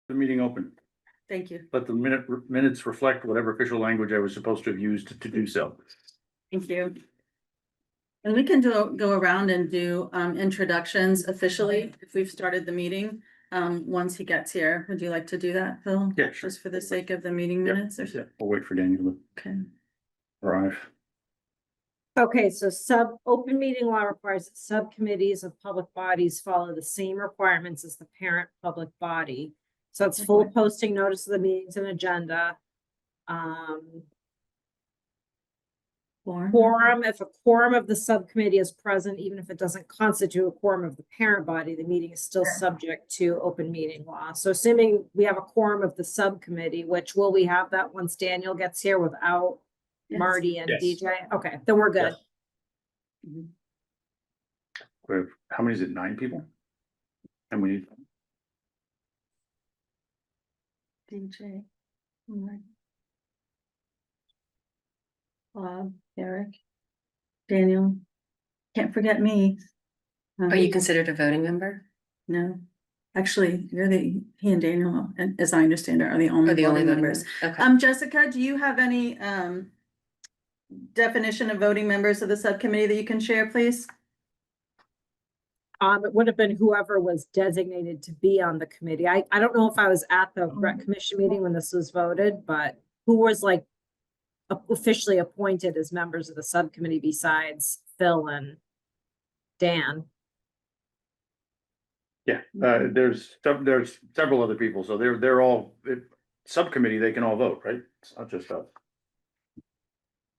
The meeting open. Thank you. Let the minutes reflect whatever official language I was supposed to have used to do so. Thank you. And we can go around and do introductions officially if we've started the meeting. Once he gets here, would you like to do that, Phil? Yeah, sure. Just for the sake of the meeting Yep. minutes or Yeah, so? we'll wait for Daniel to Okay. arrive. Okay, so open meeting law requires that subcommittees of public bodies follow the same requirements as the parent public body. So it's full Okay. posting notice of the meetings and agenda. Quorum, if a quorum of the subcommittee is present, even if it doesn't constitute a quorum of the parent body, the meeting is still subject to open meeting law. So assuming we have a quorum of the subcommittee, which will we have that once Daniel gets here without Yes. Marty and Yes. DJ? Okay, then we're good. Yes. We have, how many is it? 9 people? And we need, DJ. Bob, Eric, Daniel. Can't forget me. Are you considered a voting member? No, actually, he and Daniel, and as I understand it, are the only voting members. Okay. Jessica, do you have any definition of voting members of the subcommittee that you can share, please? It would have been whoever was designated to be on the committee. I don't know if I was at the rec commission meeting when this was voted, but who was like officially appointed as members of the subcommittee besides Phil and Dan? yeah, there's several other people, so they're all, subcommittee, they can all vote, right? It's not just us.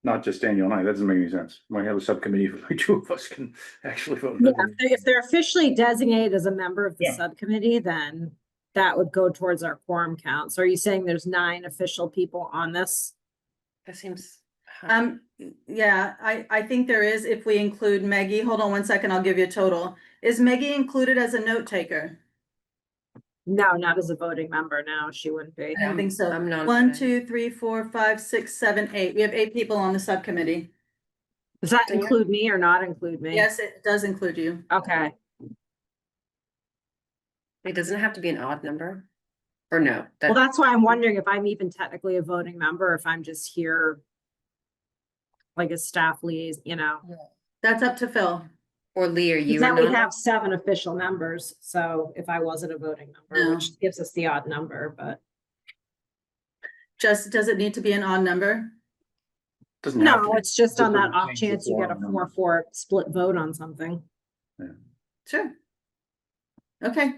Not just Daniel and I, that doesn't make any sense. Might have a subcommittee, like 2 of us can actually vote. Yeah, if they're officially designated as a member of the Yeah. subcommittee, then that would go towards our quorum count. So are you saying there's 9 official people on this? That seems. Yeah, I think there is, if we include Maggie. Hold on one second, I'll give you a total. Is Maggie included as a note taker? No, not as a voting member. No, she wouldn't be. I don't think so. I'm not. 1, 2, 3, 4, 5, 6, 7, 8. We have 8 people on the subcommittee. Does that include me or not include me? Yes, it does include you. Okay. It doesn't have to be an odd number, or no? Well, that's why I'm wondering if I'm even technically a voting member, if I'm just here like a staff liaison, you know. That's up to Phil. Or Lee, are you? Then or we not? have 7 official members, so if I wasn't a voting member, No. which gives us the odd number, but Just, does it need to be an odd number? Doesn't have to no, be. it's just on that Doesn't off change the chance you get a quorum number. 4-4 split vote on something. Sure. Okay.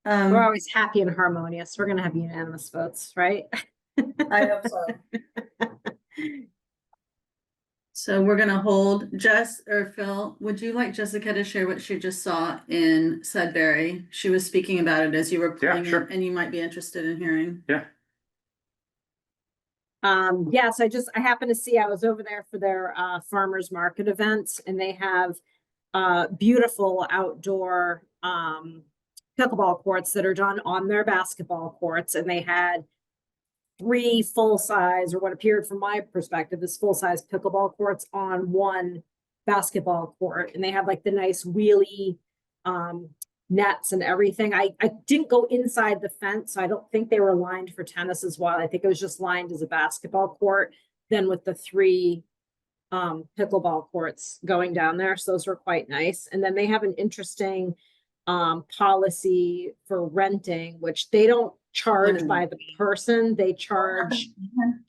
We're always happy and harmonious. We're gonna have unanimous votes, right? I hope so. So we're gonna hold Jess or Phil, would you like Jessica to share what she just saw in Sudbury? She was speaking about it as you were Yeah, playing sure. it, and you might be interested in hearing. Yeah, Yes, I happened to see, I was over there for their farmers market events, and they have beautiful outdoor pickleball courts that are done on their basketball courts, and they had 3 full-size, or what appeared from my perspective as full-size pickleball courts on 1 basketball court, and they had like the nice wheelie nets and everything. I didn't go inside the fence, so I don't think they were lined for tennis as well. I think it was just lined as a basketball court, then with the 3 pickleball courts going down there. So those were quite nice. And then they have an interesting policy for renting, which they don't charge by the person, they charge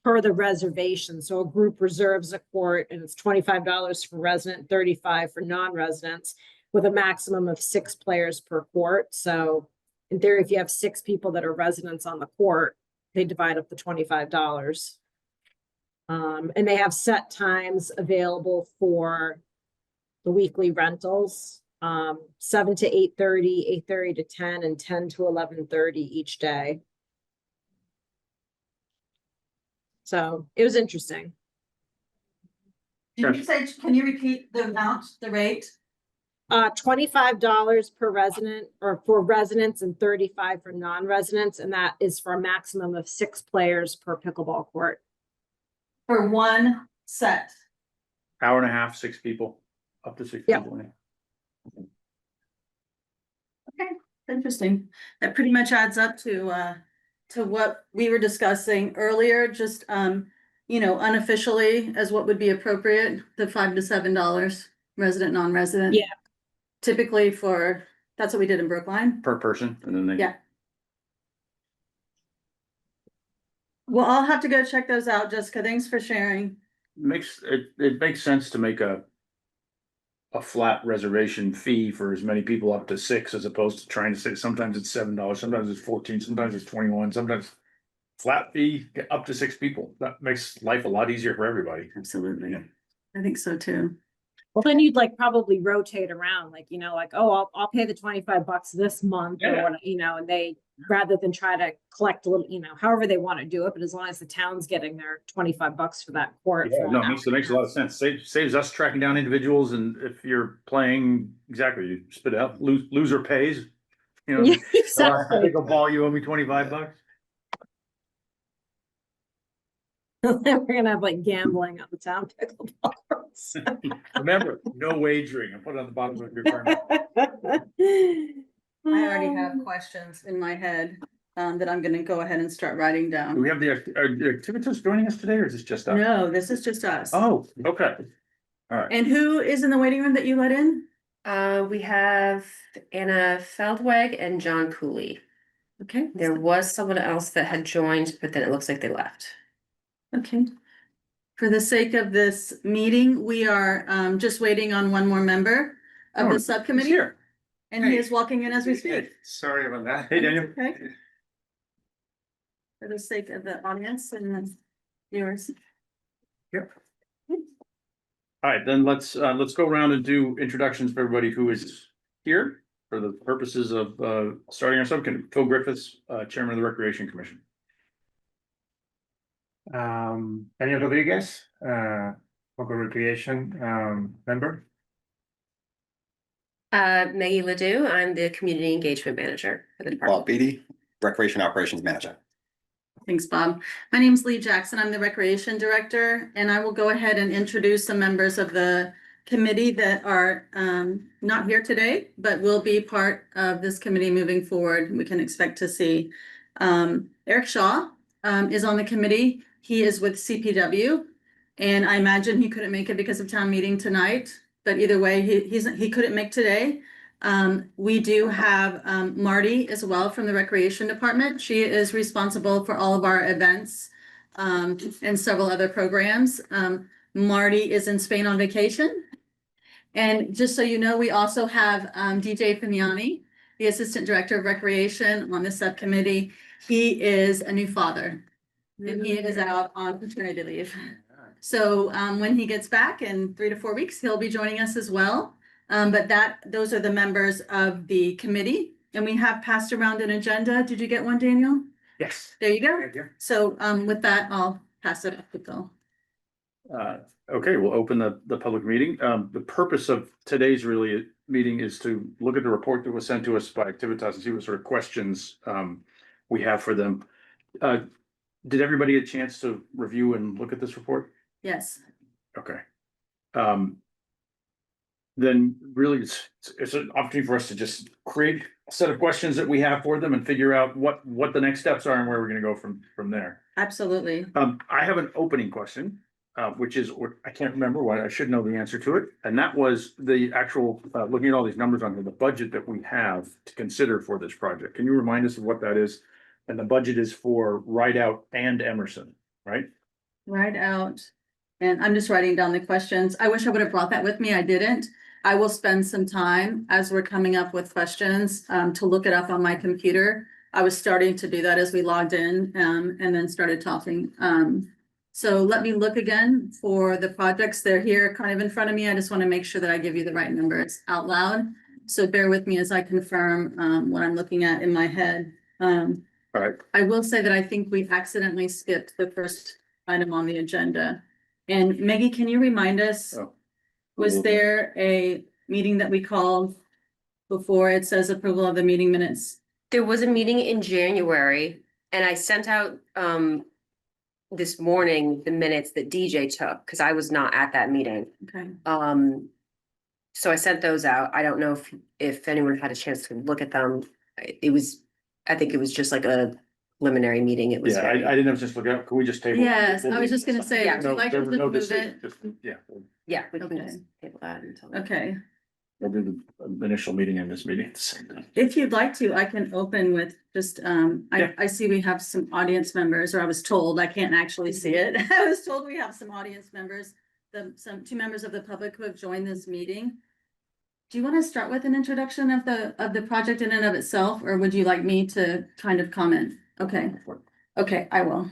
per the reservation. So a group reserves a court and it's $25 for resident, $35 for non-residents, with a maximum of 6 players per court. So in theory, if you have 6 people that are residents on the court, they divide up the $25. And they have set times available for the weekly rentals, 7 to 8:30, 8:30 to 10, and 10 to 11:30 each day. So it was interesting. Did you say, can you repeat the amount, the rate? $25 per resident, or for residents, and $35 for non-residents, and that is for a maximum of 6 players per pickleball court. For 1 set. hour and a half, 6 people, up to 6 Yeah. people. Okay, interesting. That pretty much adds up to to what we were discussing earlier, just, unofficially as what would be appropriate, the $5 to $7, resident, non-resident. Yeah. Typically that's what we did in Brookline. Per person, and then they. Yeah. Well, I'll have to go check those out, Jessica. Thanks for sharing. It makes sense to make a flat reservation fee for as many people up to 6, as opposed to trying to say sometimes it's $7, sometimes it's 14, sometimes it's 21, sometimes flat fee up to 6 people. That makes life a lot easier for everybody. Absolutely. Yeah. I think so too. Well, then you'd like probably rotate around, like, like, oh, I'll pay the $25 this month or Yeah. what, and they, rather than try to collect a little, however they want to do it, but as long as the town's getting their $25 for that court. Yeah, for no, an it makes a lot of sense. Saves us tracking down individuals, and if you're playing, exactly, you spit it out, loser pays. You know, Yeah, I exactly. pick a ball, you owe me $25. We're gonna have like gambling at the town pickleball courts. Remember, no wagering. I put it on the bottom of your card. I already have questions in my head, that I'm gonna go ahead and start writing Do down. we have the activities joining us today, or is this just us? No, this is just us. Oh, okay. All right. And who is in the waiting room that you let in? We have Anna Feldweg and John Cooley. Okay. There was someone else that had joined, but then it looks like they left. Okay. For the sake of this meeting, we are just waiting on one more member of Oh, the he's subcommittee, here. and he is walking in as we speak. Sorry about that. Hey, Daniel. Okay. For the sake of the audience and the viewers. Yep. All right, then let's go around and do introductions for everybody who is here for the purposes of starting our subcommittee. Phil Griffiths, Chairman of the Recreation Commission. Daniel Rodriguez, Concord Recreation, member. Maggie Ledoux, I'm the Community Engagement Manager for the Bob department. Beatty, Recreation Operations Manager. Thanks, Bob. My name's Lee Jackson. I'm the Recreation Director, and I will go ahead and introduce some members of the committee that are not here today, but will be part of this committee moving forward. We can expect to see. Eric Shaw is on the committee. He is with CPW, and I imagine he couldn't make it because of town meeting tonight. But either way, he couldn't make today. We do have Marty as well from the Recreation Department. She is responsible for all of our events and several other programs. Marty is in Spain on vacation. And just so you know, we also have DJ Fagnani, the Assistant Director of Recreation on the subcommittee. He is a new father, and he is out on paternity leave. So when he gets back in 3 to 4 weeks, he'll be joining us as well. But those are the members of the committee, and we have passed around an agenda. Did you get one, Daniel? Yes. There you go. Thank you. So with that, I'll pass it up to Phil. Okay, we'll open the public meeting. The purpose of today's meeting is to look at the report that was sent to us by Activitas and see what sort of questions we have for them. Did everybody get a chance to review and look at this report? Yes. Okay. Then really it's an opportunity for us to just create a set of questions that we have for them and figure out what the next steps are and where we're gonna go from there. Absolutely. I have an opening question, which is, I can't remember what, I should know the answer to it. And that was the actual, looking at all these numbers on here, the budget that we have to consider for this project. Can you remind us of what that is? And the budget is for Rideout and Emerson, right? Rideout. And I'm just writing down the questions. I wish I would have brought that with me. I didn't. I will spend some time as we're coming up with questions to look it up on my computer. I was starting to do that as we logged in and then started talking. So let me look again for the projects. They're here kind of in front of me. I just want to make sure that I give you the right numbers out loud. So bear with me as I confirm what I'm looking at in my head. All right. I will say that I think we accidentally skipped the first item on the agenda. And Maggie, can you remind us, Oh. was there a meeting that we called before it says approval of the meeting minutes? There was a meeting in January and I sent out this morning the minutes that DJ took, because I was not at that meeting. Okay, So I sent those out. I don't know if anyone had a chance to look at them. I think it was just like a preliminary meeting. It was Yeah, very, I didn't have just look up, can we just table? Yes, I was just gonna say, Yeah. would you No, like there to was no just move decision, it? just, yeah, yeah, we can Okay. just table that until. Okay, we'll do the initial meeting and this meeting at the same time. if you'd like to, I can open with just, Yeah. I see we have some audience members, or I was told, I can't actually see it. I was told we have some audience members, two members of the public who have joined this meeting. Do you want to start with an introduction of the project in and of itself, or would you like me to kind of comment? Okay. Okay, I will.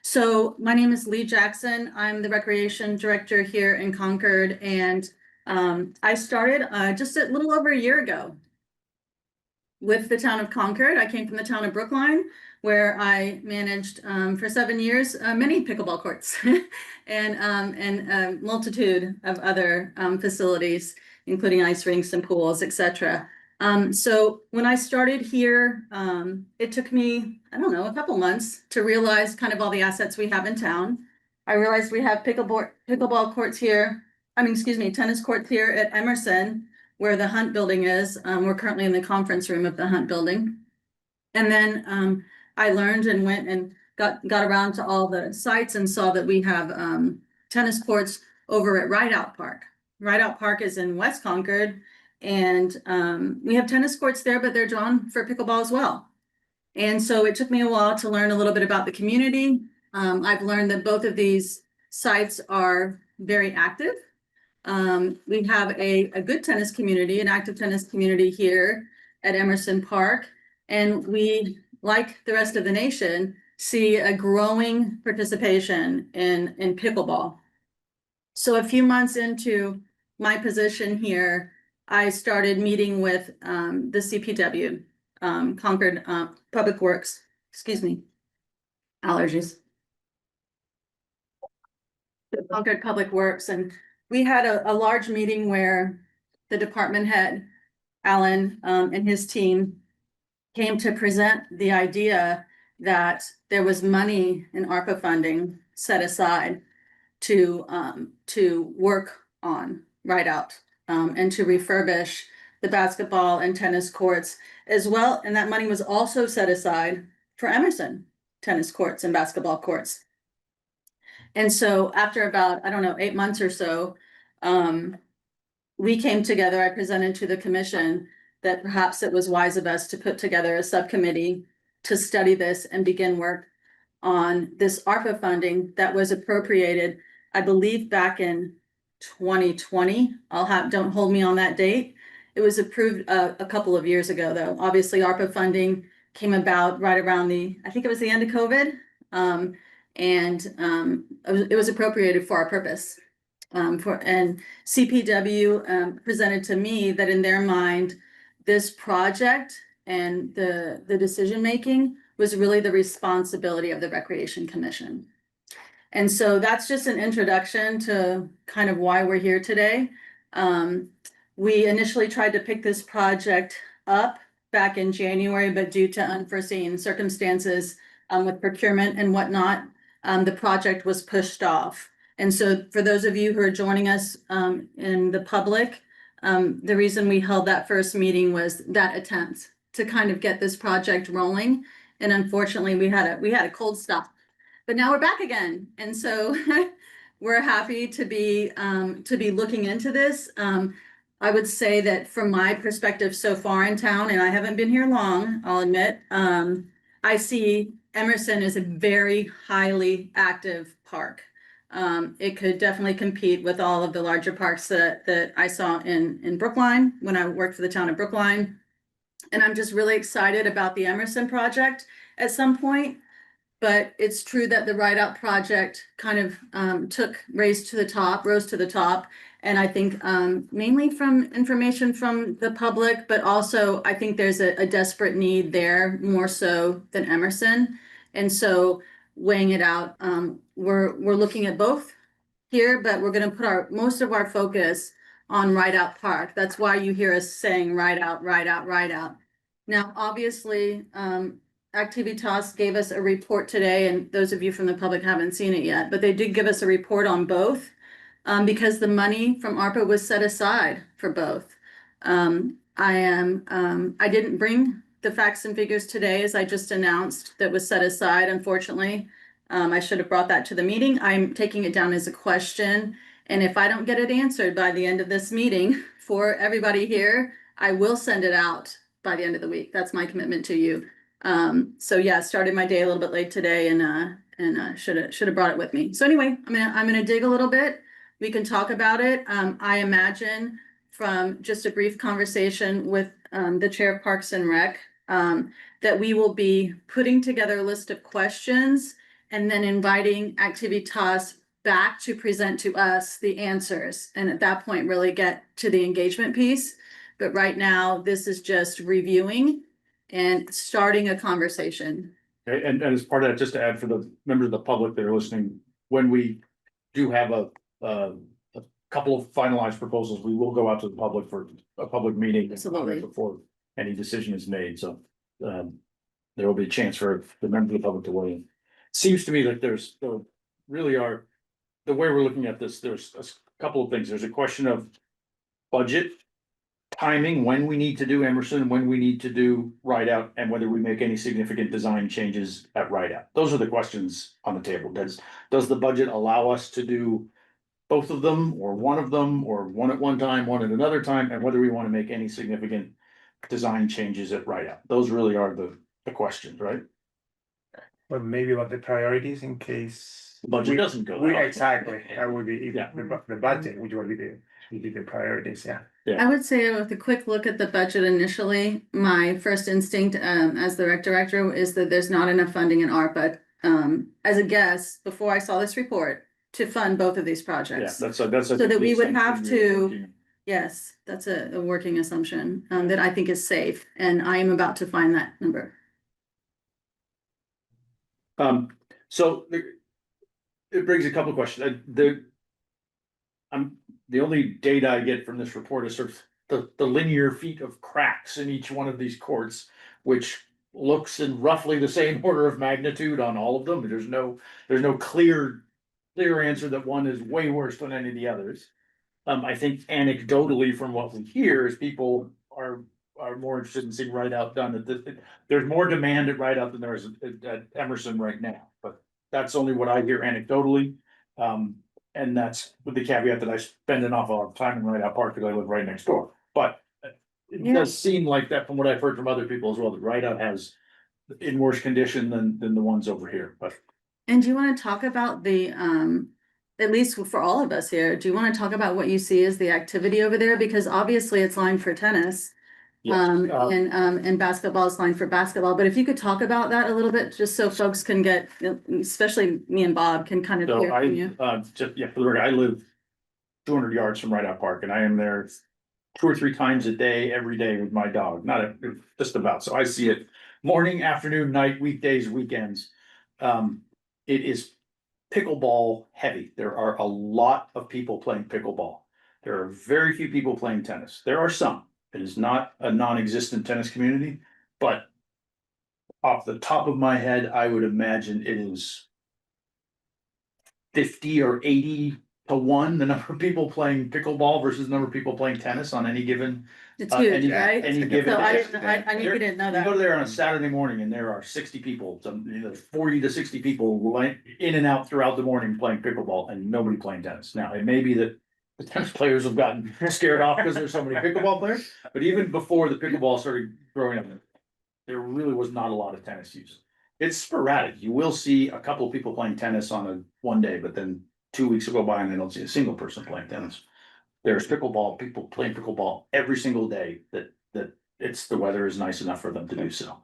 So my name is Lee Jackson. I'm the recreation director here in Concord, and I started just a little over a year ago with the town of Concord. I came from the town of Brookline, where I managed for 7 years many pickleball courts and a multitude of other facilities, including ice rinks and pools, etc. So when I started here, it took me, I don't know, a couple months to realize kind of all the assets we have in town. I realized we have pickleball courts here. Tennis courts here at Emerson, where the Hunt building is. We're currently in the conference room of the Hunt building. And then I learned and went and got around to all the sites and saw that we have tennis courts over at Rideout Park. Rideout Park is in West Concord, and we have tennis courts there, but they're drawn for pickleball as well. And so it took me a while to learn a little bit about the community. I've learned that both of these sites are very active. We have a good tennis community, an active tennis community here at Emerson Park. And we, like the rest of the nation, see a growing participation in pickleball. So a few months into my position here, I started meeting with the CPW, Concord Public Works, allergies. The Concord Public Works, and we had a large meeting where the department head, Alan, and his team came to present the idea that there was money in ARPA funding set aside to work on Rideout and to refurbish the basketball and tennis courts as well. And that money was also set aside for Emerson tennis courts and basketball courts. And so after about, I don't know, 8 months or so, we came together. I presented to the commission that perhaps it was wise of us to put together a subcommittee to study this and begin work on this ARPA funding that was appropriated, I believe, back in 2020. Don't hold me on that date. It was approved a couple of years ago, though. Obviously, ARPA funding came about right around I think it was the end of COVID. It was appropriated for our purpose. And CPW presented to me that in their mind, this project and the decision-making was really the responsibility of the Recreation Commission. And so that's just an introduction to kind of why we're here today. We initially tried to pick this project up back in January, but due to unforeseen circumstances with procurement and whatnot, the project was pushed off. And so for those of you who are joining us in the public, the reason we held that first meeting was that attempt to kind of get this project rolling. And unfortunately, we had a cold stop, but now we're back again. And so we're happy to be looking into this. I would say that from my perspective so far in town, and I haven't been here long, I'll admit, I see Emerson as a very highly active park. It could definitely compete with all of the larger parks that I saw in Brookline when I worked for the town of Brookline. And I'm just really excited about the Emerson project at some point. But it's true that the Rideout project kind of rose to the top. And I think mainly from information from the public, but also I think there's a desperate need there more so than Emerson. And so weighing it out, we're looking at both here, but we're going to put most of our focus on Rideout Park. That's why you hear us saying Rideout, Rideout, Rideout. Now, obviously, Activitas gave us a report today, and those of you from the public haven't seen it yet, but they did give us a report on both because the money from ARPA was set aside for both. I didn't bring the facts and figures today, as I just announced, that was set aside, unfortunately. I should have brought that to the meeting. I'm taking it down as a question. And if I don't get it answered by the end of this meeting for everybody here, I will send it out by the end of the week. That's my commitment to you. So yeah, started my day a little bit late today and should have brought it with me. So anyway, I'm gonna dig a little bit. We can talk about it. I imagine from just a brief conversation with the chair of Parks and Rec, that we will be putting together a list of questions and then inviting Activitas back to present to us the answers. And at that point, really get to the engagement piece. But right now, this is just reviewing and starting a conversation. Okay, and as part of that, just to add for the members of the public that are listening, when we do have a couple of finalized proposals, we will go out to the public for a public meeting. Absolutely. Before any decision is made, so there will be a chance for the members of the public to weigh in. Seems to me that there really are, the way we're looking at this, there's a couple of things. There's a question of budget, timing, when we need to do Emerson, when we need to do Rideout, and whether we make any significant design changes at Rideout. Those are the questions on the table. Does the budget allow us to do both of them, or one of them, or one at one time, one at another time, and whether we want to make any significant design changes at Rideout? Those really are the questions, right? But maybe about the priorities in case. The budget doesn't go. We, out. exactly, that would be, Yeah. the budget, which would be the priorities, yeah. I would say with a quick look at the budget initially, my first instinct as the rec director is that there's not enough funding in ARPA as a guess before I saw this report to fund both of these Yeah, projects. that's So that we would have to, yes, that's a working assumption that I think is safe, and I am about to find that number. So it brings a couple of questions. The only data I get from this report is sort of the linear feet of cracks in each one of these courts, which looks in roughly the same order of magnitude on all of them. There's no clear answer that one is way worse than any of the others. I think anecdotally from what we hear is people are more interested in seeing Rideout done. There's more demand at Rideout than there is at Emerson right now, but that's only what I hear anecdotally. And that's with the caveat that I spend an awful lot of time in Rideout Park because I live right next door. But it does seem like that from what I've heard from other people as well, that Rideout has in worse condition than the ones over here, but. And do you want to talk about the, at least for all of us here, do you want to talk about what you see as the activity over there? Because obviously it's lined for tennis. And basketball is lined for basketball, but if you could talk about that a little bit, just so folks can get, especially me and Bob can kind of So hear from you. For the record, I live 200 yards from Rideout Park, and I am there 2 or 3 times a day, every day with my dog, just about. So I see it morning, afternoon, night, weekdays, weekends. It is pickleball heavy. There are a lot of people playing pickleball. There are very few people playing tennis. There are some. It is not a non-existent tennis community, but off the top of my head, I would imagine it is 50 or 80 to 1, the number of people playing pickleball versus the number of people playing tennis on any given. It's huge, right? Any given. So I day. knew you didn't know You go that. there on a Saturday morning and there are 60 people, 40 to 60 people in and out throughout the morning playing pickleball and nobody playing tennis. Now, it may be that the tennis players have gotten scared off because there's so many pickleball players, but even before the pickleball started growing up, there really was not a lot of tennis use. It's sporadic. You will see a couple of people playing tennis on one day, but then 2 weeks will go by and they don't see a single person playing tennis. There's people playing pickleball every single day that the weather is nice enough for them to do so.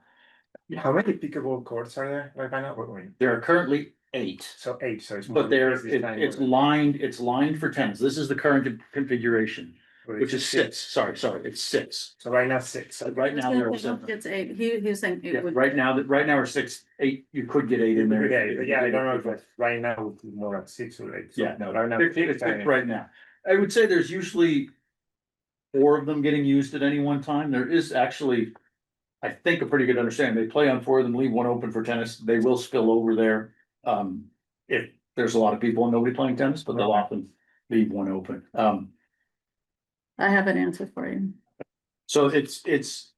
How many pickleball courts are there right now? There are currently 8. So 8, so it's. But it's lined for tennis. This is the current configuration, which is 6. Sorry, it's 6. So right now 6. So right now there are 7. It's 8. He was saying Yeah, it would. right now are 6, 8. You could get 8 in there. Yeah, I don't know if it's right now it's more like 6 or 8. So Yeah, no, right now. it's right now. I would say there's usually 4 of them getting used at any one time. There is actually, I think, a pretty good understanding. They play on 4 of them, leave 1 open for tennis. They will spill over there. If there's a lot of people and nobody playing tennis, but they'll often leave 1 open. I have an answer for you. So it's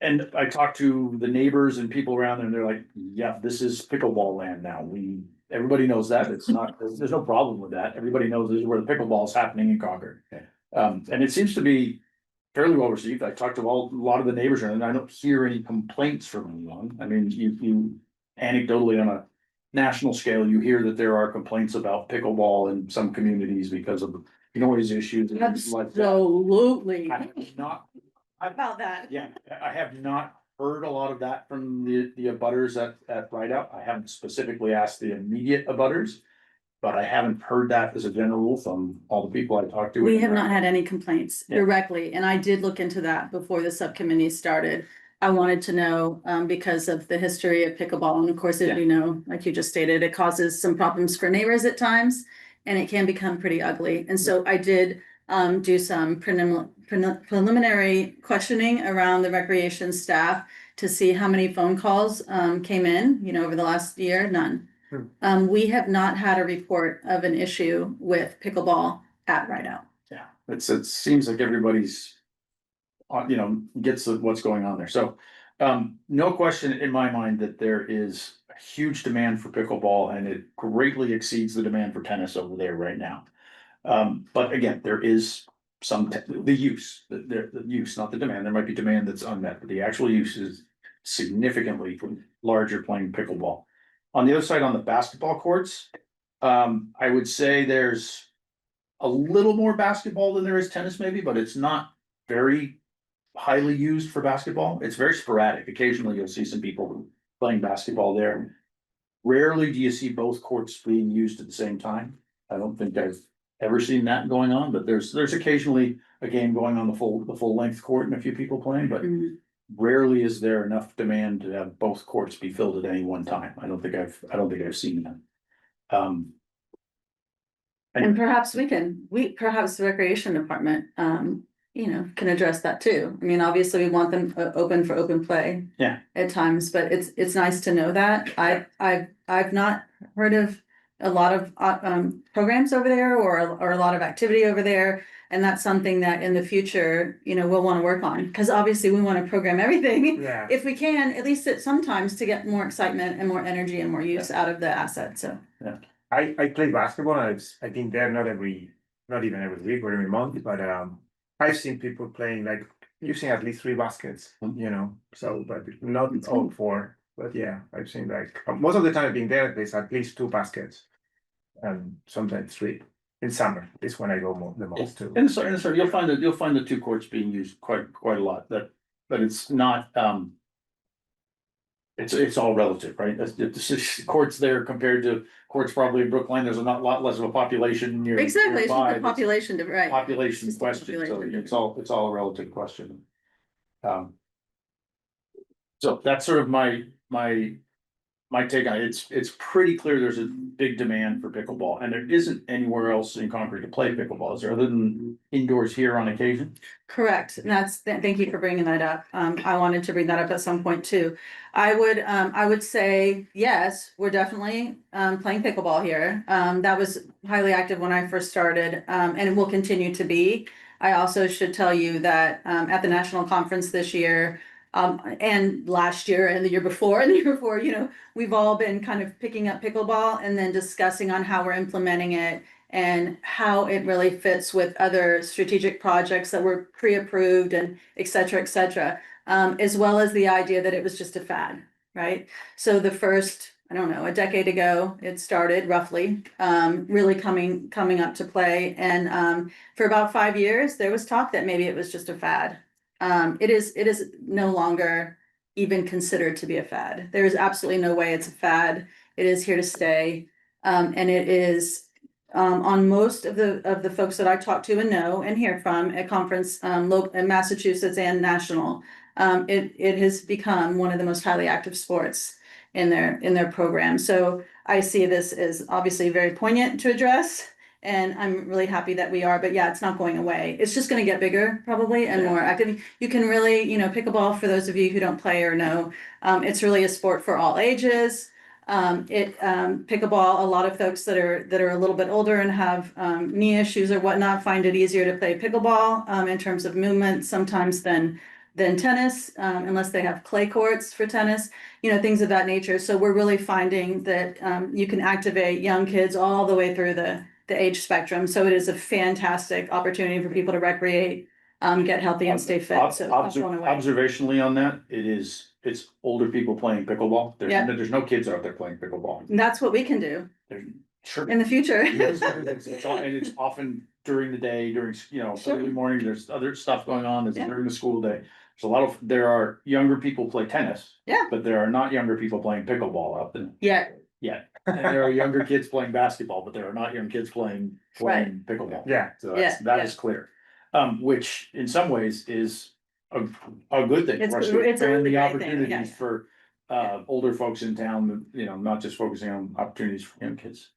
And I talked to the neighbors and people around there and they're like, yeah, this is pickleball land now. Everybody knows that. It's not, there's no problem with that. Everybody knows this is where the pickleball is happening in Concord. And it seems to be fairly well received. I talked to a lot of the neighbors and I don't hear any complaints from anyone. I mean, you anecdotally on a national scale, you hear that there are complaints about pickleball in some communities because of noise issues. and things like that. Absolutely. I have not, About that. yeah, I have not heard a lot of that from the abutters at Rideout. I haven't specifically asked the immediate abutters. But I haven't heard that as a general rule from all the people I talked to. We have not had any complaints Yeah. directly, and I did look into that before the subcommittee started. I wanted to know, because of the history of pickleball, and of course, Yeah. as you know, like you just stated, it causes some problems for neighbors at times. And it can become pretty ugly, and so I did do some preliminary questioning around the recreation staff to see how many phone calls came in, over the last year, none. We have not had a report of an issue with pickleball at Rideout. Yeah, it seems like everybody's. Gets what's going on there, so, no question in my mind that there is a huge demand for pickleball and it greatly exceeds the demand for tennis over there right now. But again, there is the use, the use, not the demand, there might be demand that's unmet, but the actual use is significantly larger playing pickleball. On the other side, on the basketball courts, I would say there's a little more basketball than there is tennis maybe, but it's not very highly used for basketball. It's very sporadic. Occasionally you'll see some people playing basketball there. Rarely do you see both courts being used at the same time. I don't think I've ever seen that going on, but there's occasionally a game going on the full length court and a few people playing, but rarely is there enough demand to have both courts be filled at any one time. I don't think I've seen that. And perhaps perhaps the recreation department, can address that too. I mean, obviously, we want them open for open play. Yeah. At times, but it's nice to know that. I've not heard of a lot of programs over there or a lot of activity over there. And that's something that in the future, we'll want to work on, because obviously we want to program everything. Yeah. If we can, at least sometimes to get more excitement and more energy and more use out of the asset, so. I play basketball and I've been there not even every week or every month, but I've seen people playing like using at least 3 baskets, so but not That's all cool. 4. But yeah, I've seen like most of the time I've been there, there's at least 2 baskets. And sometimes 3. In summer is when I go the most too. In the summer, you'll find the 2 courts being used quite a lot, but it's not, it's all relative, right? The courts there compared to courts probably in Brookline, there's a lot less of a population near. Exactly, it's nearby. just the population, right? Population Just the question, so population. it's all a relative question. So that's sort of my take on it. It's pretty clear there's a big demand for pickleball, and there isn't anywhere else in Concord to play pickleball, is there, other than indoors here on occasion? Correct, and thank you for bringing that up. I wanted to bring that up at some point too. I would say, yes, we're definitely playing pickleball here. That was highly active when I first started, and it will continue to be. I also should tell you that at the national conference this year, and last year and the year before, we've all been kind of picking up pickleball and then discussing on how we're implementing it and how it really fits with other strategic projects that were pre-approved and et cetera, as well as the idea that it was just a fad, right? So the first, I don't know, a decade ago, it started roughly, really coming up to play. And for about 5 years, there was talk that maybe it was just a fad. It is no longer even considered to be a fad. There is absolutely no way it's a fad. It is here to stay. And it is on most of the folks that I talk to and know and hear from at conference, local in Massachusetts and national, it has become one of the most highly active sports in their program. So I see this as obviously very poignant to address. And I'm really happy that we are, but yeah, it's not going away. It's just going to get bigger probably and more active. You can really, pickleball, for those of you who don't play or know, it's really a sport for all ages. Pickleball, a lot of folks that are a little bit older and have knee issues or whatnot find it easier to play pickleball in terms of movement sometimes than than tennis, unless they have clay courts for tennis, things of that nature. So we're really finding that, you can activate young kids all the way through the age spectrum. So it is a fantastic opportunity for people to recreate, get healthy and stay fit. So I'm blown away. Observationally on that, it's older people playing pickleball. Yeah. There's no kids out there playing pickleball. And that's what we can do Sure. in the future. Yes, and it's often during the day, during, Sure. early morning, there's other stuff going on, there's Yeah. during the school day. There are younger people play tennis. Yeah. But there are not younger people playing pickleball out there Yeah, yet. And there are younger kids playing basketball, but there are not young kids playing pickleball. Yeah. So Yeah, that is clear. Which in some ways is a good thing. It's for us a to really expand the great thing, opportunities yeah. for older folks in town, not just focusing on opportunities for young kids.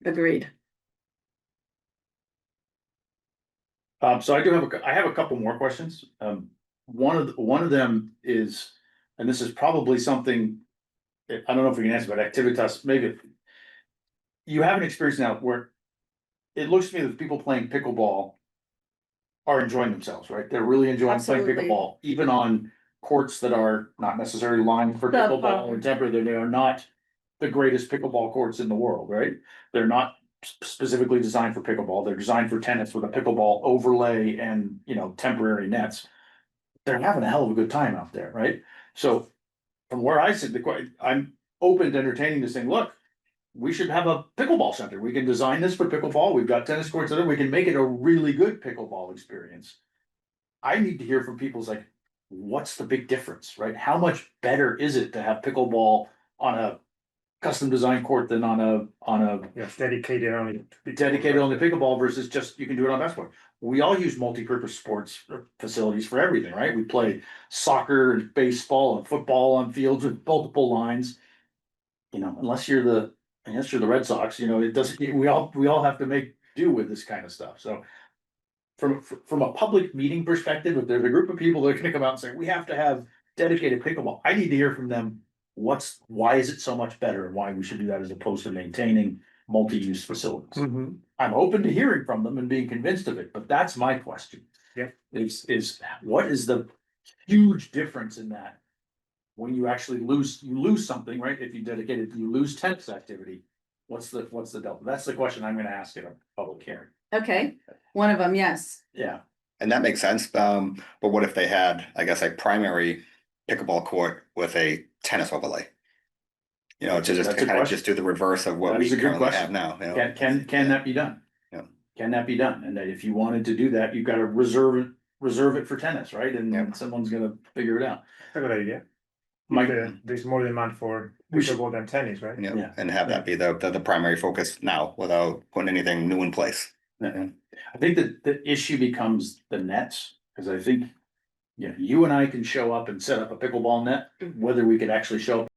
agreed. So I have a couple more questions. One of them is, and this is probably something, I don't know if we can answer, but Activitas, maybe. You have an experience now where it looks to me that people playing pickleball are enjoying themselves, right? They're really enjoying playing Absolutely. pickleball, even on courts that are not necessarily lined for Subpar. pickleball and temporary. They are not the greatest pickleball courts in the world, right? They're not specifically designed for pickleball. They're designed for tennis with a pickleball overlay and, temporary nets. They're having a hell of a good time out there, right? So from where I sit, I'm open to entertaining this thing. Look, we should have a pickleball center. We can design this for pickleball. We've got tennis courts in it. We can make it a really good pickleball experience. I need to hear from people's like, what's the big difference, right? How much better is it to have pickleball on a custom design court than on a Yeah, dedicated only. dedicated on the pickleball versus just, you can do it on basketball. We all use multi-purpose sports facilities for everything, right? We play soccer and baseball and football on fields with multiple lines. Unless you're the Red Sox, it doesn't, we all have to make do with this kind of stuff. So from a public meeting perspective, if there's a group of people that are gonna come out and say, we have to have dedicated pickleball, I need to hear from them. Why is it so much better and why we should do that as opposed to maintaining multi-use facilities? Mhm. I'm open to hearing from them and being convinced of it, but that's my question. Yeah. Is what is the huge difference in that? When you actually lose something, right? If you dedicate it, you lose tennis activity. What's the delta? That's the question I'm gonna ask in a public hearing. Okay, one of them, yes. Yeah. And that makes sense. But what if they had, I guess, a primary pickleball court with a tennis overlay? To just That's a kind of question. just do the reverse of what That we is a good currently question. have now. Can that be done? Yeah. Can that be done? And that if you wanted to do that, you've got to reserve it for tennis, right? And Yeah. someone's gonna figure it out. That's a good idea. Mike, There's more demand for We should- pickleball than tennis, right? Yeah. And have that be the primary focus now without putting anything new in place. I think that the issue becomes the nets, because I think, you and I can show up and set up a pickleball net, whether we could actually show up.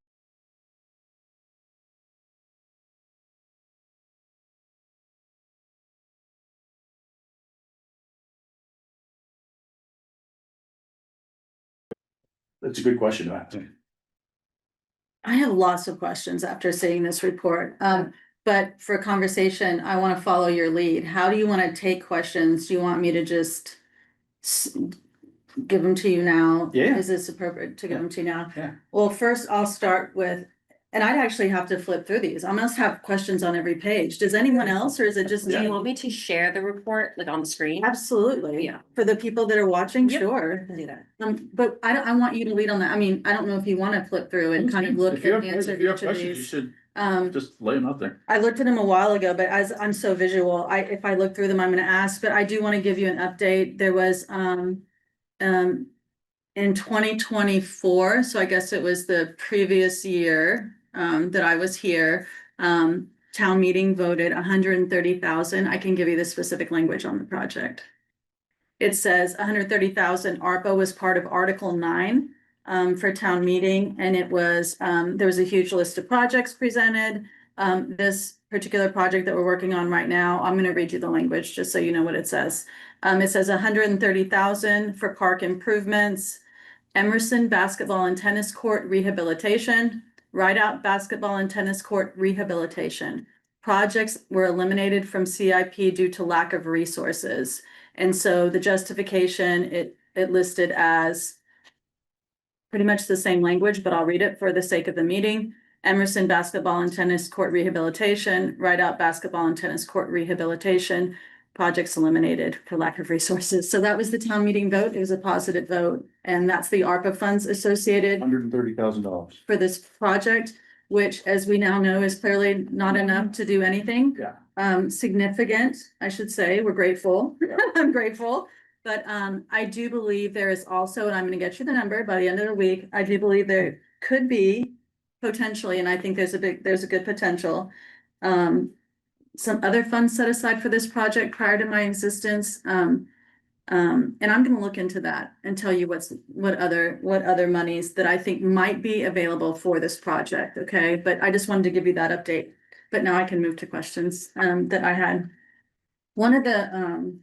That's a good question to ask. I have lots of questions after seeing this report. But for conversation, I want to follow your lead. How do you want to take questions? Do you want me to just give them to you now? Yeah. Is this appropriate to give them to you now? Yeah. Well, first I'll start with, and I'd actually have to flip through these. I must have questions on every page. Does anyone else, or is it just Do you me? want me to share the report like on the screen? Absolutely. Yeah. For the people that are watching, Yep. sure. I can do that. But I want you to lead on that. I mean, I don't know if you want to flip through and kind of look If you at have the answer if to you have each of questions, you these. should Um, just lay them out there. I looked at them a while ago, but as I'm so visual, if I look through them, I'm gonna ask, but I do want to give you an update. There was, in 2024, so I guess it was the previous year, that I was here, town meeting voted 130,000. I can give you the specific language on the project. It says 130,000. ARPA was part of Article 9. For town meeting, and it was, there was a huge list of projects presented. This particular project that we're working on right now, I'm gonna read you the language, just so you know what it says. It says 130,000 for park improvements, Emerson basketball and tennis court rehabilitation, Rideout basketball and tennis court rehabilitation. Projects were eliminated from CIP due to lack of resources. And so the justification, it listed as pretty much the same language, but I'll read it for the sake of the meeting. Emerson basketball and tennis court rehabilitation, Rideout basketball and tennis court rehabilitation, projects eliminated for lack of resources. So that was the town meeting vote. It was a positive vote. And that's the ARPA funds associated $130,000. for this project, which, as we now know, is clearly not enough to do anything. Yeah. Significant, I should say. We're grateful. Yeah. I'm grateful. But I do believe there is also, and I'm gonna get you the number by the end of the week, I do believe there could be potentially, and I think there's a good potential. Some other funds set aside for this project prior to my existence. And I'm gonna look into that and tell you what other monies that I think might be available for this project, okay? But I just wanted to give you that update. But now I can move to questions that I had. One of the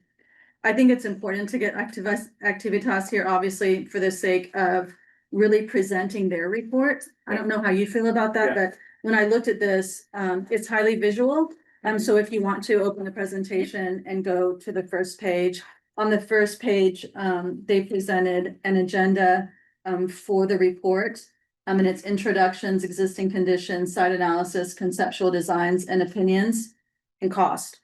I think it's important to get Activitas here, obviously, for the sake of really presenting their report. I don't know how you feel about that, Yeah. but when I looked at this, it's highly visual. So if you want to open the presentation and go to the first page, on the first page, they presented an agenda for the report. And it's introductions, existing conditions, site analysis, conceptual designs, and opinions, and cost.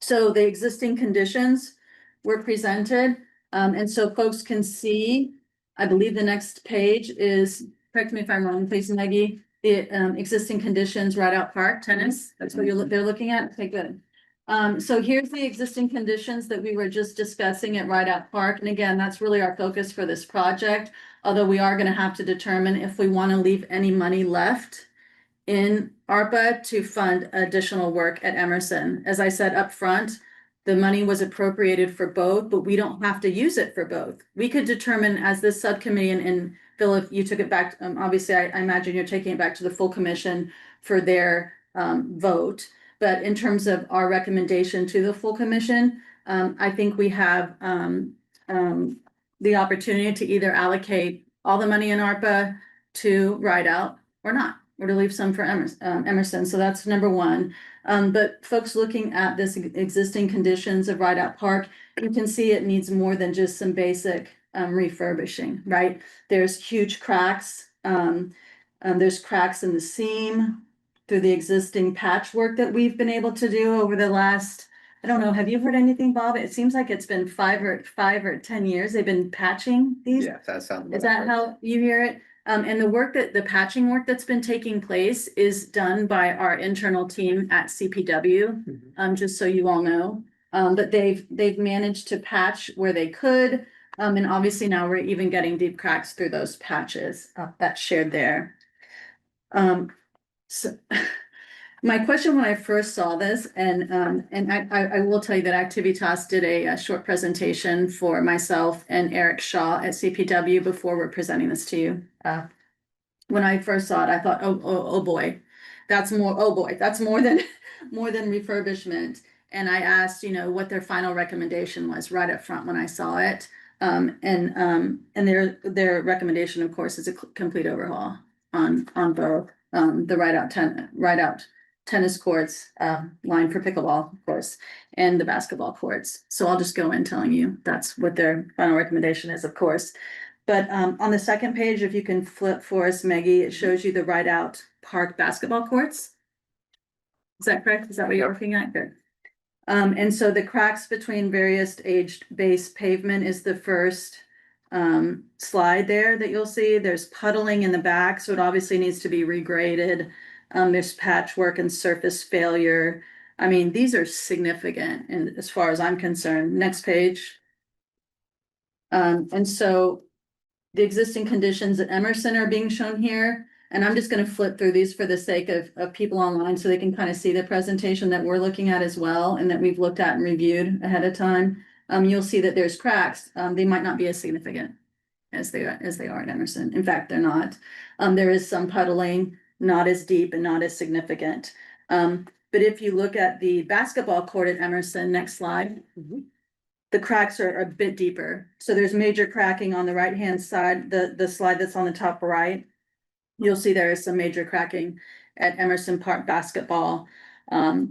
So the existing conditions were presented, and so folks can see, I believe the next page is, correct me if I'm wrong, please, Maggie, the existing conditions, Rideout Park, tennis, that's what they're looking at, okay, good. So here's the existing conditions that we were just discussing at Rideout Park, and again, that's really our focus for this project, although we are gonna have to determine if we wanna leave any money left in ARPA to fund additional work at Emerson. As I said up front, the money was appropriated for both, but we don't have to use it for both. We could determine as this subcommittee, and Phil, if you took it back, obviously I imagine you're taking it back to the full commission for their vote. But in terms of our recommendation to the full commission, I think we have the opportunity to either allocate all the money in ARPA to Rideout or not, or to leave some for Emerson. So that's number one. But folks looking at this existing conditions of Rideout Park, you can see it needs more than just some basic refurbishing, right? There's huge cracks. There's cracks in the seam through the existing patchwork that we've been able to do over the last, I don't know, have you heard anything, Bob? It seems like it's been 5 or 10 years they've been patching these. Yeah, that sounds. Is that how you hear it? And the patching work that's been taking place is done by our internal team at CPW, just so you all know. But they've managed to patch where they could. And obviously now we're even getting deep cracks through those patches that's shared there. So my question when I first saw this, and I will tell you that Activitas did a short presentation for myself and Eric Shaw at CPW before we're presenting this to you. When I first saw it, I thought, oh boy, that's more than refurbishment. And I asked, what their final recommendation was right up front when I saw it. And their recommendation, of course, is a complete overhaul on both the Rideout tennis courts, line for pickleball, of course, and the basketball courts. So I'll just go in telling you that's what their final recommendation is, of course. But on the second page, if you can flip for us, Maggie, it shows you the Rideout Park basketball courts. Is that correct? Is that what you're looking at? Good. And so the cracks between various aged base pavement is the first slide there that you'll see. There's puddling in the back, so it obviously needs to be regraded. There's patchwork and surface failure. I mean, these are significant, and as far as I'm concerned. Next page. And so the existing conditions at Emerson are being shown here. And I'm just going to flip through these for the sake of people online so they can kind of see the presentation that we're looking at as well and that we've looked at and reviewed ahead of time. You'll see that there's cracks. They might not be as significant as they are at Emerson. In fact, they're not. There is some puddling, not as deep and not as significant. But if you look at the basketball court at Emerson, next slide, the cracks are a bit deeper. So there's major cracking on the right-hand side, the slide that's on the top right. You'll see there is some major cracking at Emerson Park basketball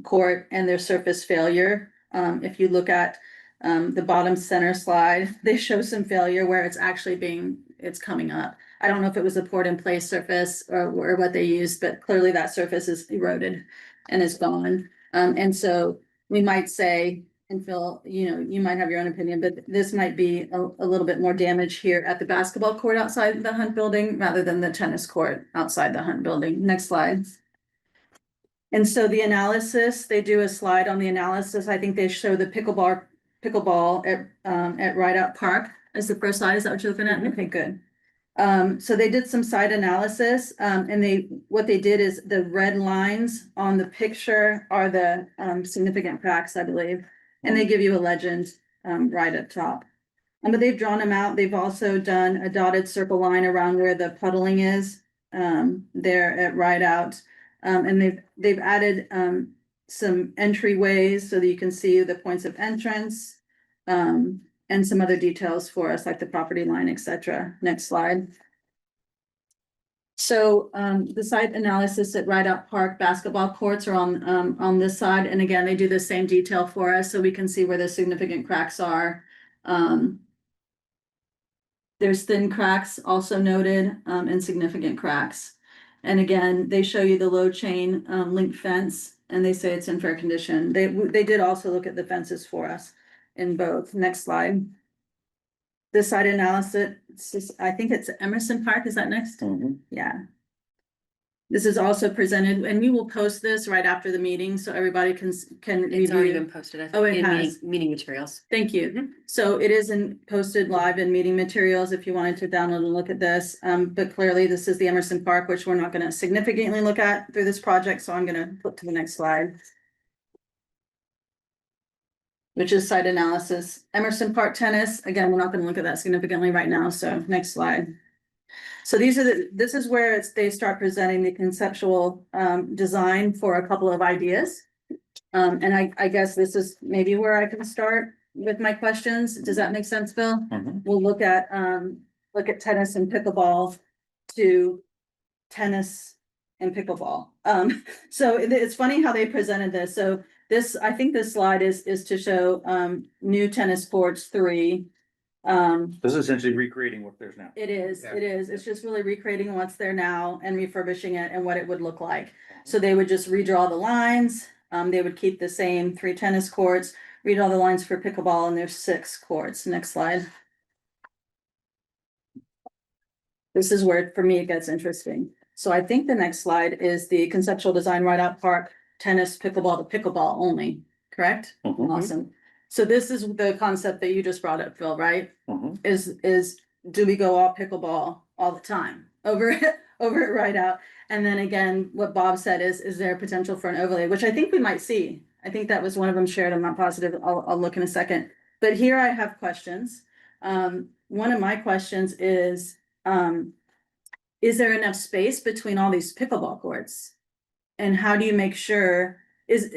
court and their surface failure. If you look at The bottom center slide, they show some failure where it's actually it's coming up. I don't know if it was a poured in place surface or what they used, but clearly that surface is eroded and is gone. And so we might say, and Phil, you might have your own opinion, but this might be a little bit more damage here at the basketball court outside the Hunt building rather than the tennis court outside the Hunt building. Next slide. And so the analysis, they do a slide on the analysis. I think they show the pickleball at Rideout Park as the first slide. Is that what you're looking at? Okay, good. So they did some site analysis, and what they did is the red lines on the picture are the significant cracks, I believe. And they give you a legend right up top. But they've drawn them out. They've also done a dotted circle line around where the puddling is there at Rideout. And they've added some entryways so that you can see the points of entrance and some other details for us, like the property line, etc. Next slide. So the site analysis at Rideout Park basketball courts are on this side, and again, they do the same detail for us, so we can see where the significant cracks are. There's thin cracks also noted and significant cracks. And again, they show you the load chain link fence, and they say it's in fair condition. They did also look at the fences for us in both. Next slide. This site analysis, I think it's Emerson Park. Is that next? Yeah. This is also presented, and we will post this right after the meeting so everybody can It's already review. been posted. I think, Oh, it in has. meeting materials. Thank you. So it isn't posted live in meeting materials if you wanted to download and look at this. But clearly this is the Emerson Park, which we're not going to significantly look at through this project. So I'm going to flip to the next slide, which is site analysis. Emerson Park tennis. Again, we're not going to look at that significantly right now. So next slide. So this is where they start presenting the conceptual design for a couple of ideas. And I guess this is maybe where I can start with my questions. Does that make sense, Bill? We'll look at tennis and pickleball to tennis and pickleball. So it's funny how they presented this. So I think this slide is to show new tennis courts 3. This is essentially recreating what there's now. It is. Yeah. It's just really recreating what's there now and refurbishing it and what it would look like. So they would just redraw the lines. They would keep the same 3 tennis courts, redraw the lines for pickleball, and there's 6 courts. Next slide. This is where, for me, it gets interesting. So I think the next slide is the conceptual design Rideout Park tennis pickleball to pickleball only, correct? Awesome. So this is the concept that you just brought up, Phil, right? Is do we go all pickleball all the time over at Rideout? And then again, what Bob said is there potential for an overlay, which I think we might see. I think that was one of them shared. I'm not positive. I'll look in a second. But here I have questions. One of my questions is there enough space between all these pickleball courts? And how do you make sure is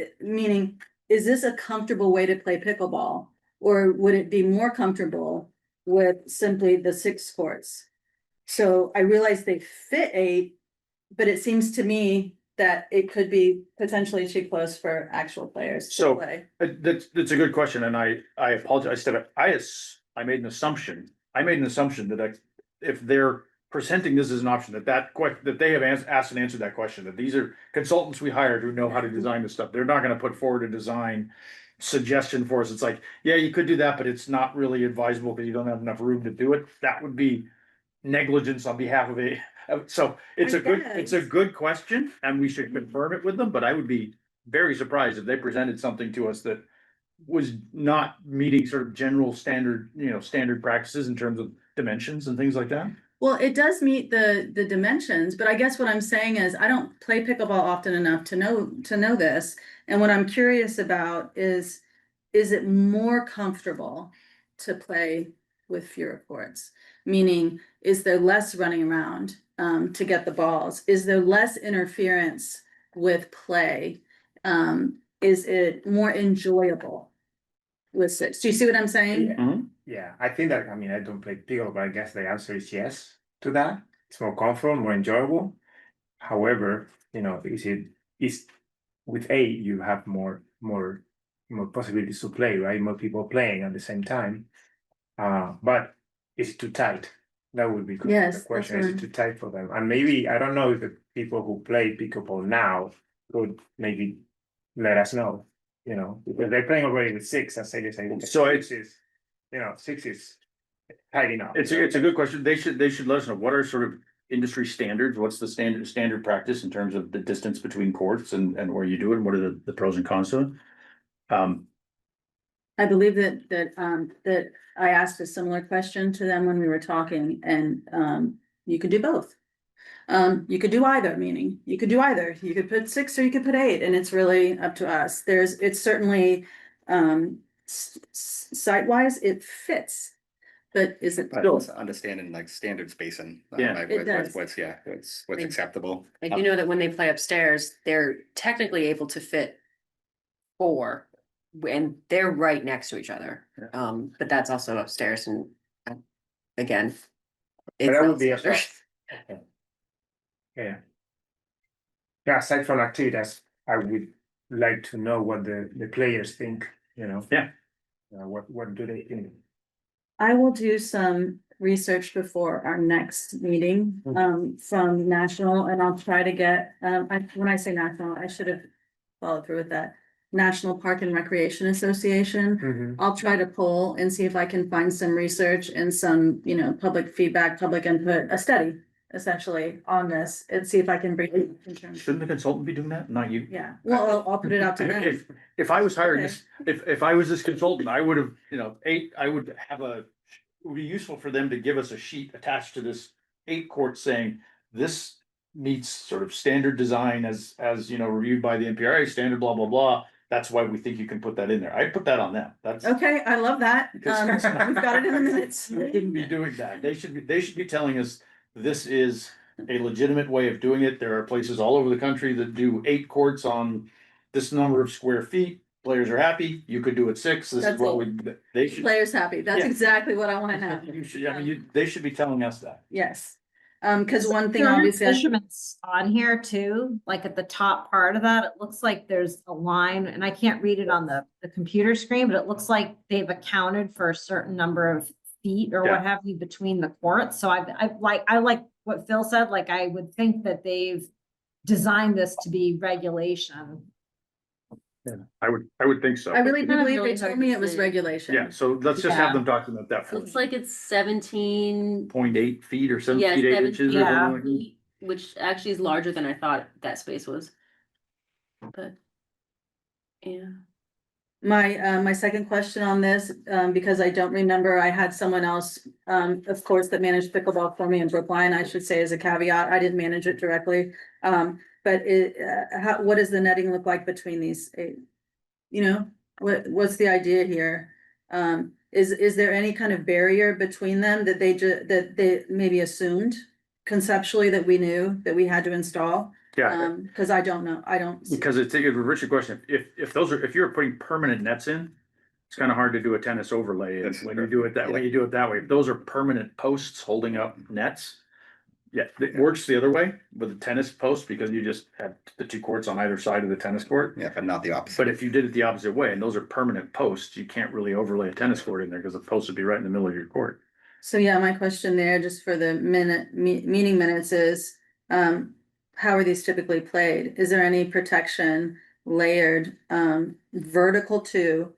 this a comfortable way to play pickleball? Or would it be more comfortable with simply the 6 courts? So I realize they fit 8, but it seems to me that it could be potentially too close for actual players to So, play. That's a good question, and I apologize. I made an assumption. That if they're presenting this as an option, that they have asked and answered that question, that these are consultants we hired who know how to design this stuff. They're not gonna put forward a design suggestion for us. It's like, yeah, you could do that, but it's not really advisable because you don't have enough room to do it. That would be negligence on behalf of it. So it's a good question, and we should confirm it with them, but I would be very surprised if they presented something to us that was not meeting sort of general standard practices in terms of dimensions and things like that. Well, it does meet the dimensions, but I guess what I'm saying is I don't play pickleball often enough to know this. And what I'm curious about is it more comfortable to play with fewer courts? Meaning, is there less running around to get the balls? Is there less interference with play? Is it more enjoyable with 6? Do you see what I'm saying? Yeah, I think that, I mean, I don't play pickleball, but I guess the answer is yes to that. It's more comfortable, more enjoyable. However, is with 8, you have more more possibilities to play, right? More people playing at the same time. But is it too tight? That would be Yes, the that's question. Is it right. too tight for them? And maybe I don't know if the people who play pickleball now could maybe let us know. You know, because they're playing already with six, and say they say, So six is, you know, six is tight enough. It's a good question. They should let us know what are sort of industry standards, what's the standard practice in terms of the distance between courts and where you do it, and what are the pros and cons to it? I believe that I asked a similar question to them when we were talking, and you could do both. You could do either, meaning you could do either. You could put 6 or you could put 8, and it's really up to us. It's certainly site-wise, it fits. But is it But still? it's understanding like standard spacing. Yeah. Like, It does. what's what's Like- acceptable. I do know that when they play upstairs, they're technically able to fit 4. And they're right next to each other. Yeah. But that's also upstairs and again. But it's that not would be a standard. Okay. Yeah. Yeah, aside from activities, I would like to know what the players think, you know. Yeah. What do they think? I will do some research before our next meeting, from national, and I'll try to get, when I say national, I should have followed through with that. National Park and Recreation Association. I'll try to pull and see if I can find some research and some, public feedback, public input, a study essentially on this, and see if I can bring it in terms. Shouldn't the consultant be doing that, not you? Yeah, well, I'll put it out to them. If I was hiring this, if I was this consultant, I would have, I would have it would be useful for them to give us a sheet attached to this 8 court saying this meets sort of standard design as reviewed by the NPRA standard, blah, blah, blah. That's why we think you can put that in there. I'd put that on them. That's. Okay, I love that. We've got it in the minutes. They shouldn't be doing that. They should be telling us this is a legitimate way of doing it. There are places all over the country that do 8 courts on this number of square feet. Players are happy. You could do it 6. This is That's what it. they should. Players happy. That's Yeah. exactly what I wanna know. You should, they should be telling us that. Yes. Cause one thing There are obviously. measurements on here too, like at the top part of that, it looks like there's a line, and I can't read it on the computer screen, but it looks like they've accounted for a certain number of feet or Yeah. what have you between the courts. So I like what Phil said, like I would think that they've designed this to be regulation. I would think so. I really do Kind of believe really they hard told me to it was say. regulation. Yeah, so let's just have Yeah. them document that for Looks us. like it's 17, 0.8 feet or 7 yeah, feet 8 7 inches feet, or Yeah. something like that. feet, which actually is larger than I thought that space was. But. Yeah. My second question on this, because I don't remember, I had someone else, of course, that managed pickleball for me in Brookline, I should say as a caveat, I didn't manage it directly. But what does the netting look like between these 8? What's the idea here? Is there any kind of barrier between them that that they maybe assumed conceptually that we knew that we had to install? Yeah, Cause I don't know, I don't. because it's a Richard question. If you're putting permanent nets in, it's kind of hard to do a tennis overlay. And That's when you true. do it that way, you do it that way. If those are permanent posts holding up nets. Yeah, it works the other way with the tennis post because you just have the 2 courts on either side of the tennis court. Yeah, but not the opposite. But if you did it the opposite way, and those are permanent posts, you can't really overlay a tennis court in there because the post would be right in the middle of your court. So yeah, my question there, just for the meeting minutes is, how are these typically played? Is there any protection layered, vertical to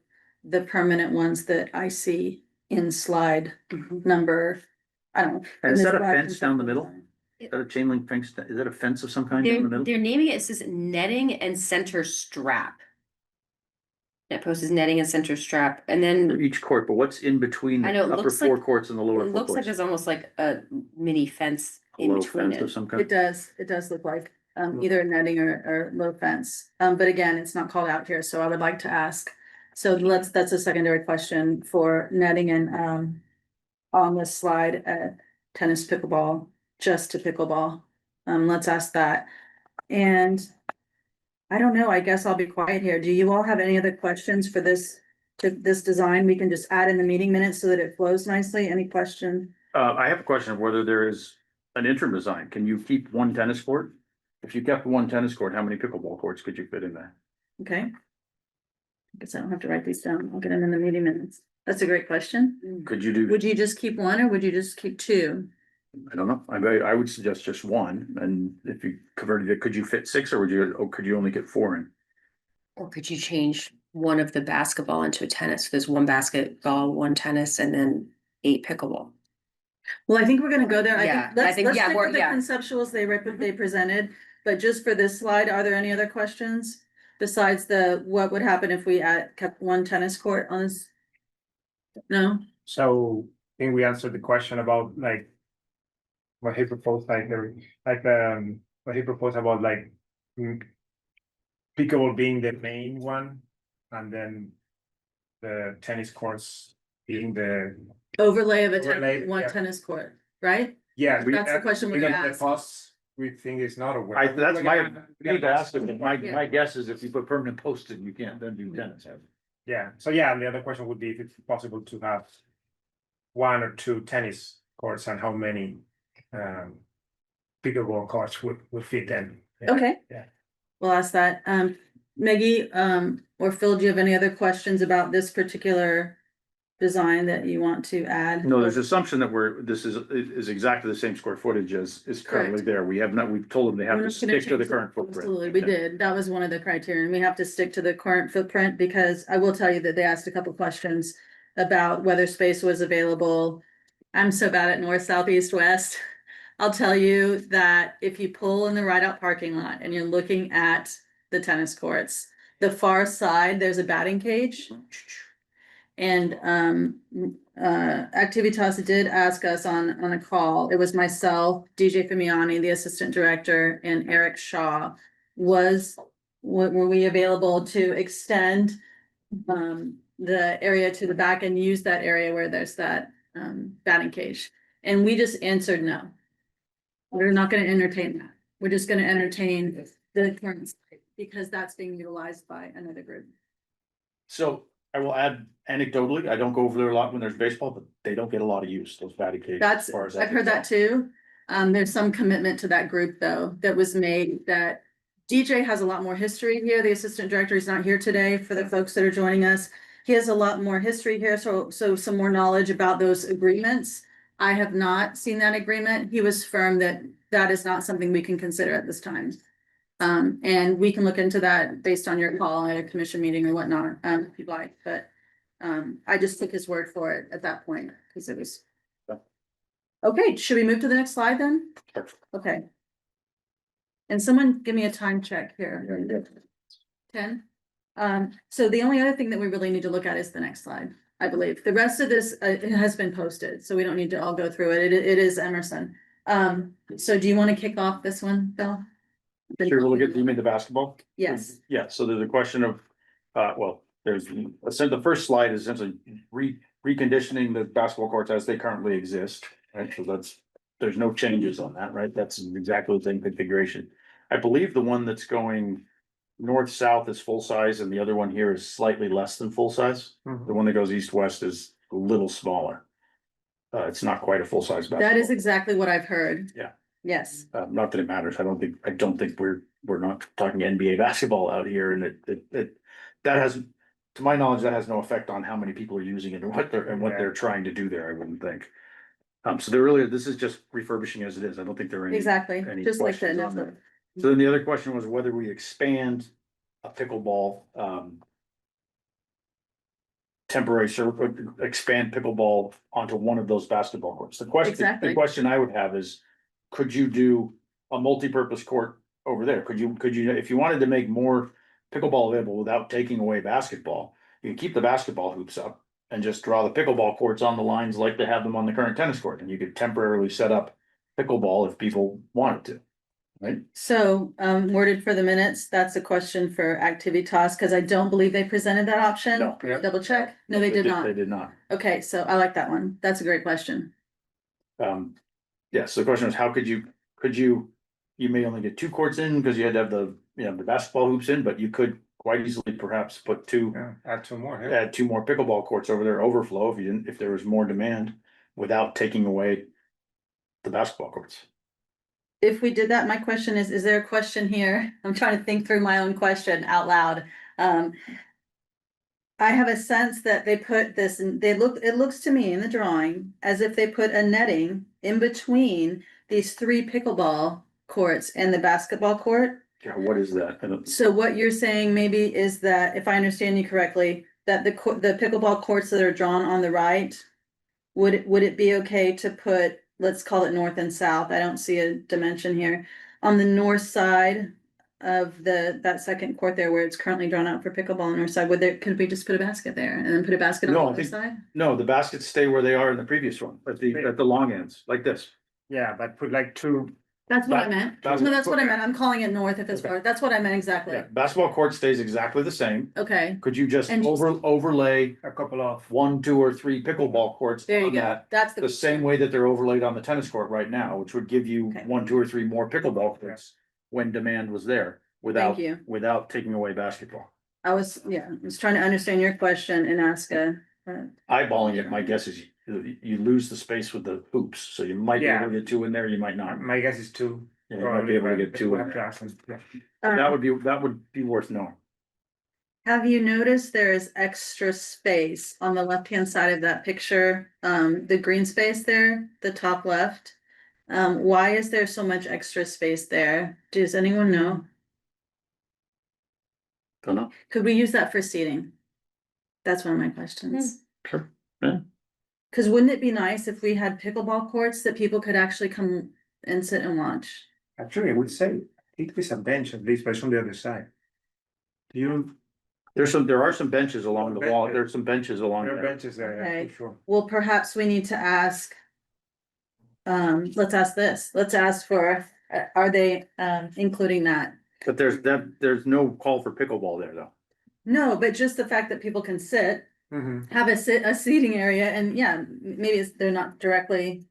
the permanent ones that I see in slide number, I don't know. And is in that a this black fence down the conceptual middle? design? Is that a chain link fence? Is that a fence of some kind down the middle? They're naming it, it says netting and center strap. Net post is netting and center strap, and For then each court, but what's in between I know, the it upper looks 4 like- courts and the it lower 4 looks like courts? there's almost like a mini fence A in low between fence of it. some kind? It does look like, either netting or low fence, but again, it's not called out here, so I would like to ask. So that's a secondary question for netting and, on this slide, tennis pickleball, just to pickleball. Let's ask that. And I don't know, I guess I'll be quiet here. Do you all have any other questions for this design? We can just add in the meeting minutes so that it flows nicely. Any question? I have a question of whether there is an interim design. Can you keep 1 tennis court? If you kept 1 tennis court, how many pickleball courts could you fit in there? Okay. Guess I don't have to write these down. I'll get them in the meeting minutes. That's a great question. Could you do, Would you just keep one or would you just keep two? I don't know, I would suggest just one, and if you converted it, could you fit six, or could you only get four in? Or could you change one of the basketball into a tennis? There's one basketball, one tennis, and then 8 pickleball. Well, I think we're gonna go there. Yeah, I Let's think- stick yeah, with the yeah. conceptuals they presented. But just for this slide, are there any other questions? Besides what would happen if we kept one tennis court on this? No? So I think we answered the question about like. What he proposed, what he proposed about like. Pickleball being the main one, and then. The tennis courts being the, Overlay of Overlay, one yeah. tennis court, right? yeah. That's the question we're gonna because ask. The cost, we think is not aware. That's my, We need to ask them. Yeah. my guess is if you put permanent posted, you can't then do tennis. Yeah, so yeah, and the other question would be if it's possible to have. 1 or 2 tennis courts and how many pickleball courts would fit in. Yeah. Okay. Yeah. We'll ask that. Maggie, or Phil, do you have any other questions about this particular design that you want to add? No, there's assumption that this is exactly the same square footage as is currently Correct. there. We've told them they have We're to not gonna stick to the change current that. footprint. Absolutely, we did. That was one of the criteria. And we have to stick to the current footprint because I will tell you that they asked a couple questions about whether space was available. I'm so bad at north, south, east, west. I'll tell you that if you pull in the Rideout parking lot and you're looking at the tennis courts, the far side, there's a batting cage. And Activitas did ask us on a call. It was myself, DJ Fimiani, the assistant director, and Eric Shaw. Were we available to extend the area to the back and use that area where there's that batting cage? And we just answered no. We're not gonna entertain that. We're just gonna entertain the current site because that's being utilized by another group. So I will add anecdotally, I don't go over there a lot when there's baseball, but they don't get a lot of use, those batting cages. That's, as far as I've heard that too. There's some commitment to that group though, that was made that DJ has a lot more history here. The assistant director is not here today for the folks that are joining us. He has a lot more history here, so some more knowledge about those agreements. I have not seen that agreement. He was firm that that is not something we can consider at this time. And we can look into that based on your call at a commission meeting or whatnot, if you'd like, but I just took his word for it at that point, because it was. Okay, should we move to the next slide then? Okay. And someone give me a time check here. 10. So the only other thing that we really need to look at is the next slide, I believe. The rest of this, it has been posted, so we don't need to all go through it. It is Emerson. So do you want to kick off this one, Bill? Sure, we'll get, you made the basketball? Yes, Yeah, so there's a question of, the first slide is essentially reconditioning the basketball courts as they currently exist, right? So there's no changes on that, right? That's exactly the same configuration. I believe the one that's going north-south is full size and the other one here is slightly less than full size. The one that goes east-west is a little smaller. It's not quite a full-size basketball. that is exactly what I've heard. Yeah. Yes, Not that it matters. I don't think we're not talking NBA basketball out here, and that has, to my knowledge, that has no effect on how many people are using it or what they're trying to do there, I wouldn't think. So this is just refurbishing as it is. I don't think there are any. exactly, any just like questions the. on that. So then the other question was whether we expand a pickleball, expand pickleball onto one of those basketball courts. Exactly. The question I would have is, could you do a multi-purpose court over there? Could you, if you wanted to make more pickleball available without taking away basketball, you can keep the basketball hoops up and just draw the pickleball courts on the lines like they have them on the current tennis court, and you could temporarily set up pickleball if people wanted to. Right? So, worded for the minutes, that's a question for Activitas, because I don't believe they presented that option. No. Yeah. Double check. No, they did not. They did not. Okay, so I like that one. That's a great question. Yeah, so the question is, how could you, you may only get 2 courts in because you had to have the basketball hoops in, but you could quite easily perhaps put 2, Yeah, add 2 more, yeah. add 2 more pickleball courts over there, overflow if there was more demand without taking away the basketball courts. If we did that, my question is there a question here? I'm trying to think through my own question out loud. I have a sense that they put this, it looks to me in the drawing as if they put a netting in between these three pickleball courts and the basketball court. Yeah, what is that? I don't- So what you're saying maybe is that, if I understand you correctly, that the pickleball courts that are drawn on the right, would it be okay to put, let's call it north and south, I don't see a dimension here, on the north side of that second court there where it's currently drawn out for pickleball on the north side, could we just put a basket there and then put a basket on No, the I other think- side? No, the baskets stay where they are in the previous one, at the long ends, like this. Yeah, but put like two, That's what I Ba- meant. bas- No, that's what I meant. I'm calling it north if it's Okay. far. That's what I meant exactly. Yeah, basketball court stays exactly the same. Okay, Could you just And just- overlay a couple of, 1, 2, or 3 pickleball courts there you on go. that? That's The same way that they're overlaid on the tennis court right now, which would give you Okay. 1, 2, or 3 more pickleball courts when demand was there, without, you. without taking away basketball. I was trying to understand your question and ask Eyeballing it, my guess is you lose the space with the hoops, so you might be able to get 2 in there, you might not. my guess is two. Yeah, you might be able to get 2 in there. That would be worth knowing. Have you noticed there is extra space on the left-hand side of that picture? The green space there, the top left. Why is there so much extra space there? Does anyone know? Don't know. Could we use that for seating? That's one of my questions. Sure. Yeah. Cause wouldn't it be nice if we had pickleball courts that people could actually come and sit and watch? Actually, I would say, it is a bench at least, but it's on the other side. Do you, There are some benches along the wall, Benches. there's some benches along there are there. benches there, yeah, Okay. for sure. Well, perhaps we need to ask. Let's ask this, let's ask for, are they, including that? But there's no call for pickleball there, though. No, but just the fact that people can sit, Mhm. have a seating area, and yeah, maybe they're not directly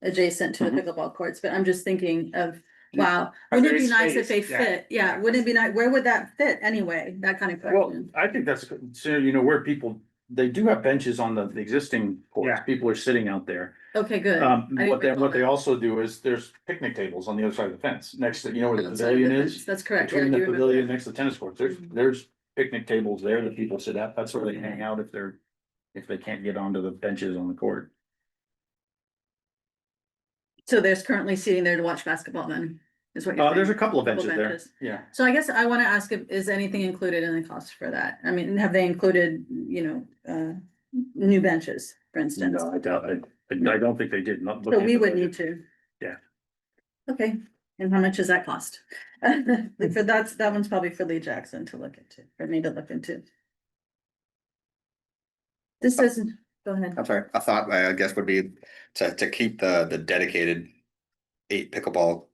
adjacent to the Mhm. pickleball courts, but I'm just thinking of, Yeah. wow, But wouldn't it there be is nice if they space, yeah, fit? Yeah, yeah. wouldn't it be nice, where would that fit anyway? That kind of Well, question. I think that's, so, where people, they do have benches on the existing courts, Yeah. people are sitting out there. Okay, good. I didn't What recall they that. also do is there's picnic tables on the other side of the fence, next to, where the Outside of pavilion the is. fence. That's correct. Yeah, I Between do the remember pavilion that. next to the tennis courts, Mhm. there's picnic tables there that people sit at, that's where they hang out if they can't get onto the benches on the court. So there's currently seating there to watch basketball then, is what you're saying? There's a couple of Couple benches there, benches. yeah. So I guess I wanna ask, is anything included in the cost for that? I mean, have they included, new benches, for instance? No, I doubt, I don't think they did, not. So we would need to. Yeah. Okay, and how much does that cost? For that one's probably for Lee Jackson to look into, for me to look into. This isn't, go ahead. I'm sorry, a thought, I guess, would be to keep the dedicated 8 pickleball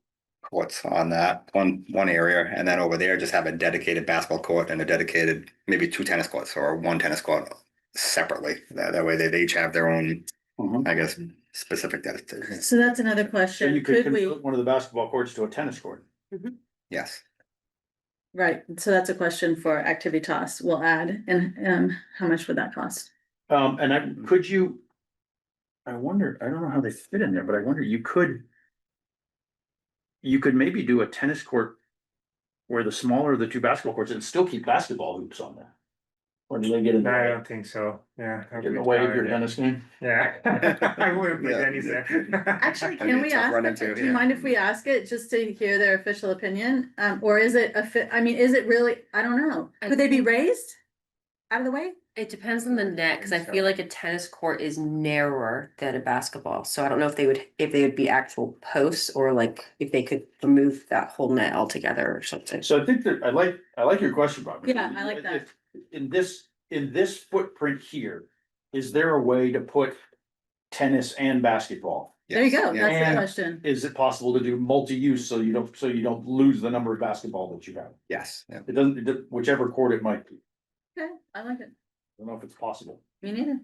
courts on that, one area, and then over there, just have a dedicated basketball court and a dedicated, maybe 2 tennis courts or 1 tennis court separately. That way they each have their own, Mhm. I guess, specific dedication. So that's another So you question. could Could we, convert one of the basketball courts to a tennis court. Yes. right, so that's a question for activity toss. We'll add, and how much would that cost? And I wonder, I don't know how they fit in there, but I wonder, you could maybe do a tennis court where the smaller of the 2 basketball courts and still keep basketball hoops on there. Or do they get in the No, I way, don't think so, yeah. get in the way of your tennis game? Yeah. I wouldn't play Yeah. tennis there. Actually, That'd can be we a tough ask, run them- into, do you yeah. mind if we ask it just to hear their official opinion? Or is it I mean, is it really, I don't know. Could they be raised? Out of the way? It depends on the net, cause I feel like a tennis court is narrower than a basketball, so I don't know if they would be actual posts or like if they could remove that whole net altogether or something. So I think that, I like your question, Bob. Yeah, I like that. If- In this footprint here, is there a way to put tennis and basketball? There you Yes, go, yeah. that's the And- question. Is it possible to do multi-use so you don't lose the number of basketball that you have? Yes, yeah. Whichever court it might be. Okay, I like it. I don't know if it's possible. Me neither.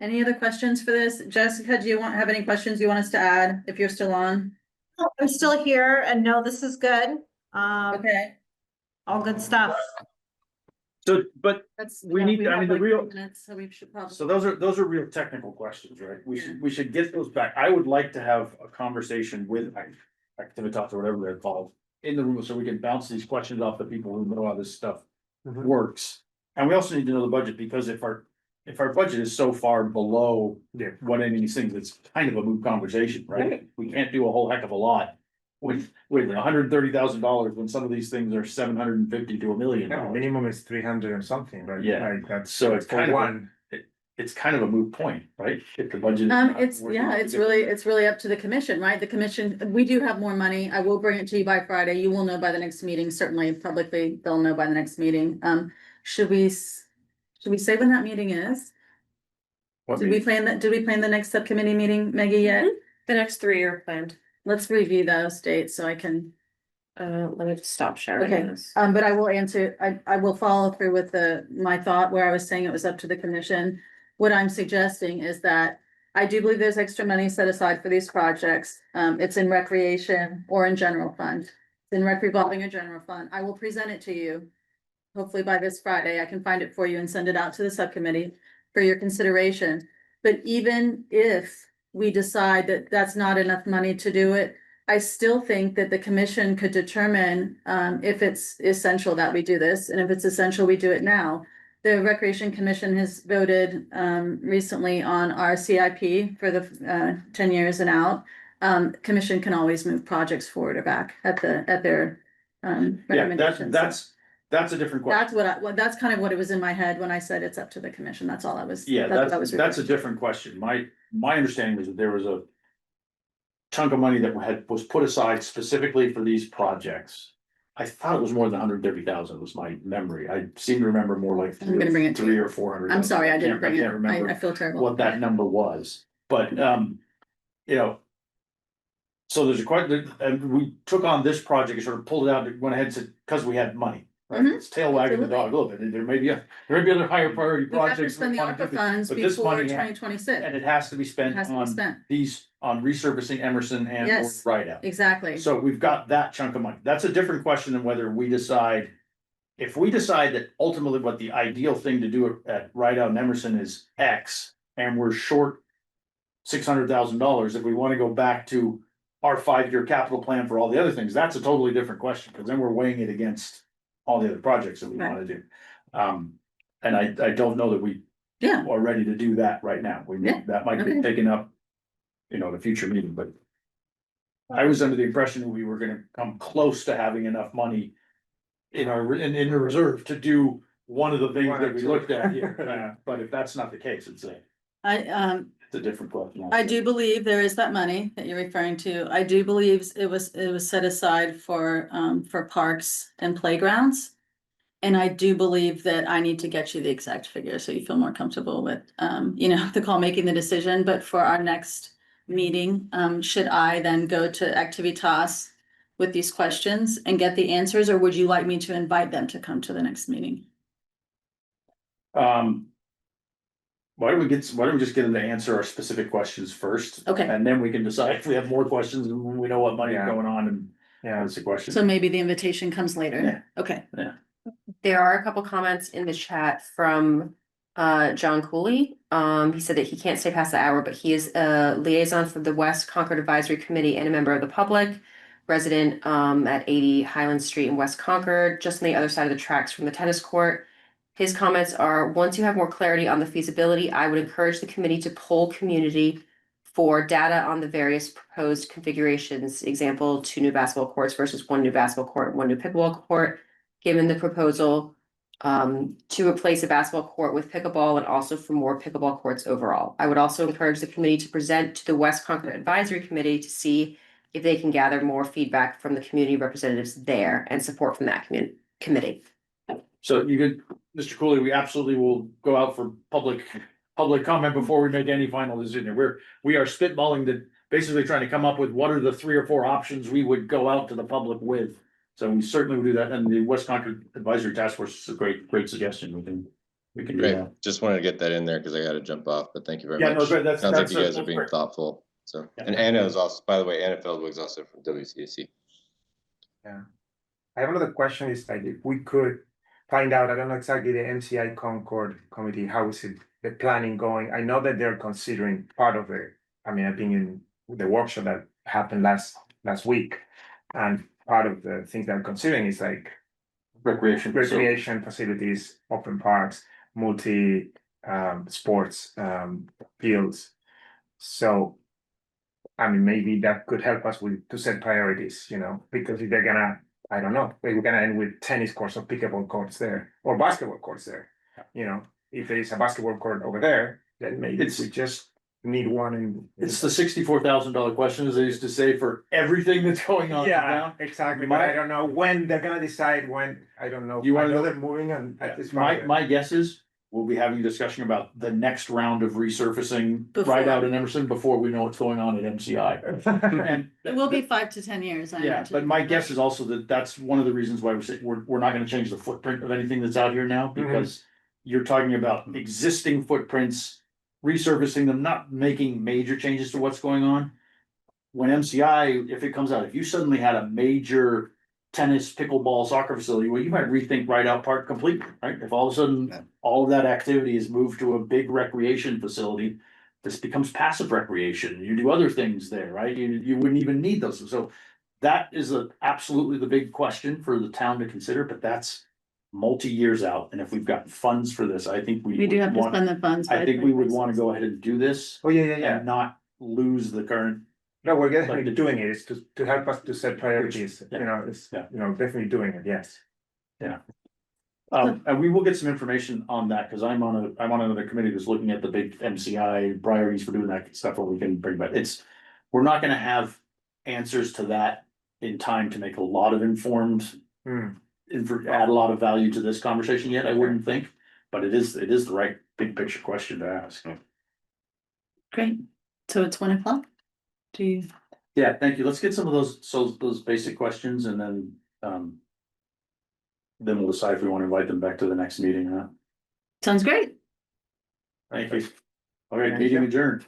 Any other questions for this? Jessica, do you have any questions you want us to add if you're still on? Oh, I'm still here and no, this is good. Okay, All good stuff. So, but, that's. We yeah, need- I have mean, the like real- 3 minutes, so we should probably. so those are real technical questions, right? We should get those back. I would like to have a conversation with Activitas or whatever they're called in the room, so we can bounce these questions off the people who know all this stuff works. And we also need to know the budget, because if our budget is so far below Yeah. what any of these things, it's kind of a moot conversation, right? We can't do a whole heck of a lot with $130,000 when some of these things are 750 to $1 million. Yeah, minimum is 300 and something, right? Yeah. Like that's So it's for kind of one. It's kind of a moot point, right? If the budget. is not It's, worth yeah, it. it's really up to the commission, right? The commission, we do have more money. I will bring it to you by Friday. You will know by the next meeting, certainly publicly, they'll know by the next meeting. Should we say when that meeting is? What Did we meeting? plan the next subcommittee meeting, Maggie, yet? The next 3 are planned. Let's review those dates so I can. Let me stop sharing Okay, this. but I will answer, I will follow through with my thought where I was saying it was up to the commission. What I'm suggesting is that I do believe there's extra money set aside for these projects. It's in recreation or in general fund. It's in rec revolving or general fund. I will present it to you. Hopefully by this Friday, I can find it for you and send it out to the subcommittee for your consideration. But even if we decide that that's not enough money to do it, I still think that the commission could determine if it's essential that we do this, and if it's essential, we do it now. The Recreation Commission has voted recently on our CIP for the 10 years and out. Commission can always move projects forward or back at their Yeah, recommendations. that's a different question. That's kind of what it was in my head when I said it's up to the commission. That's all I was. Yeah, what I was that's a referring to. different question. My understanding was that there was a chunk of money that was put aside specifically for these projects. I thought it was more than 130,000 was my memory. I seem to remember more like I'm gonna bring it to 3 you. or 400. I'm sorry, I didn't bring it. can't remember I feel terrible. what that number was, but you know. So there's and we took on this project and sort of pulled it out, and went ahead and said, because we had money, right? Mhm. It's tail wagging the dog a little bit. There may be other higher priority We have to projects. spend the we wanna ARPA do, funds but this before money- 2026. And it has to be It spent has to be on spent. on resurfacing Emerson and or Yes. Rideout. Exactly. So we've got that chunk of money. That's a different question than whether we decide. If we decide that ultimately what the ideal thing to do at Rideout and Emerson is X, and we're short $600,000, if we wanna go back to our 5-year capital plan for all the other things, that's a totally different question, because then we're weighing it against all the other projects that we Right. wanna do. And I don't know that we Yeah. are ready to do that right now. Yeah, That might be okay. taken up, in a future meeting, but I was under the impression that we were gonna come close to having enough money in the reserve to do one of the things One or that we two. looked at here. But if that's not the case, it's a different question. I do believe there is that money that you're referring to. I do believe it was set aside for parks and playgrounds. And I do believe that I need to get you the exact figure so you feel more comfortable with, the call making the decision. But for our next meeting, should I then go to Activitas with these questions and get the answers, or would you like me to invite them to come to the next meeting? Why don't we just get them to answer our specific questions first? Okay. And then we can decide if we have more questions and we know what money is Yeah. going on and Yeah. that's the question. So maybe the invitation comes later. Yeah. Okay. There are a couple comments in the chat from John Cooley. He said that he can't stay past the hour, but he is a liaison for the West Concord Advisory Committee and a member of the public, resident at 80 Highland Street in West Concord, just on the other side of the tracks from the tennis court. His comments are, once you have more clarity on the feasibility, I would encourage the committee to poll community for data on the various proposed configurations. Example, 2 new basketball courts versus 1 new basketball court, 1 new pickleball court. Given the proposal to replace a basketball court with pickleball and also for more pickleball courts overall. I would also encourage the committee to present to the West Concord Advisory Committee to see if they can gather more feedback from the community representatives there and support from that committee. So you could, Mr. Cooley, we absolutely will go out for public comment before we make any final decision. We are spitballing basically trying to come up with what are the 3 or 4 options we would go out to the public with. So we certainly will do that, and the West Concord Advisory Task Force is a great suggestion. We can do Great, that. just wanted to get that in there because I gotta jump off, but thank you very Yeah, no, much. great. That's Sounds like you guys are that's being great. thoughtful, so, Yeah. and Anna is also, by the way, Anna Feldwig's also from WCAC. I have another question is like if we could find out, I don't know exactly the MCI Concord committee, how is it, the planning going? I know that they're considering part of it. I mean, I've been in the workshop that happened last week. And part of the things that I'm considering is like Recreation. facility. recreation facilities, open parks, multi sports fields. So, I mean, maybe that could help us with to set priorities, you know, because if they're gonna, I don't know, maybe we're gonna end with tennis courts or pickleball courts there or basketball courts there. You know, if there is a basketball court over there, then maybe It's- we just need one in. It's the $64,000 question, as they used to say, for everything that's going on in Yeah, town. exactly, but I don't know when they're gonna decide when, I don't know. You wanna I know know- they're moving and at this My, point. my guess is, we'll be having a discussion about the next round of resurfacing Before. Rideout in Emerson before we know what's going on at MCI. And It will be 5 to 10 years, I yeah, imagine. but my guess is also that that's one of the reasons why we're not gonna change the footprint of anything that's out here now, because you're talking about existing footprints, resurfacing them, not making major changes to what's going on. When MCI, if it comes out, if you suddenly had a major tennis, pickleball, soccer facility, well, you might rethink Rideout Park completely, right? If all of a Yeah. sudden, all of that activity is moved to a big recreation facility, this becomes passive recreation, you do other things there, right? You wouldn't even need those, so that is absolutely the big question for the town to consider, but that's multi-years out, and if we've got funds for this, I think We do have to spend the funds. I think we would wanna go ahead and do this Oh, yeah. and not lose the current. No, we're Like definitely the- doing it, it's to help us to set priorities, Yeah. you know, it's, Yeah. you know, definitely doing it, yes. And we will get some information on that, cause I'm on another committee that's looking at the big MCI priorities for doing that stuff, where we can bring back, we're not gonna have answers to that in time to make a lot of informed. Hmm. Add a lot of value to this conversation yet, I wouldn't think, but it is the right big picture question to ask. Great, so it's 1 o'clock? Do you, Yeah, thank you, let's get some of those basic questions, and then we'll decide if we wanna invite them back to the next meeting or not. sounds great. Thank you. All right, Thank meeting you. adjourned.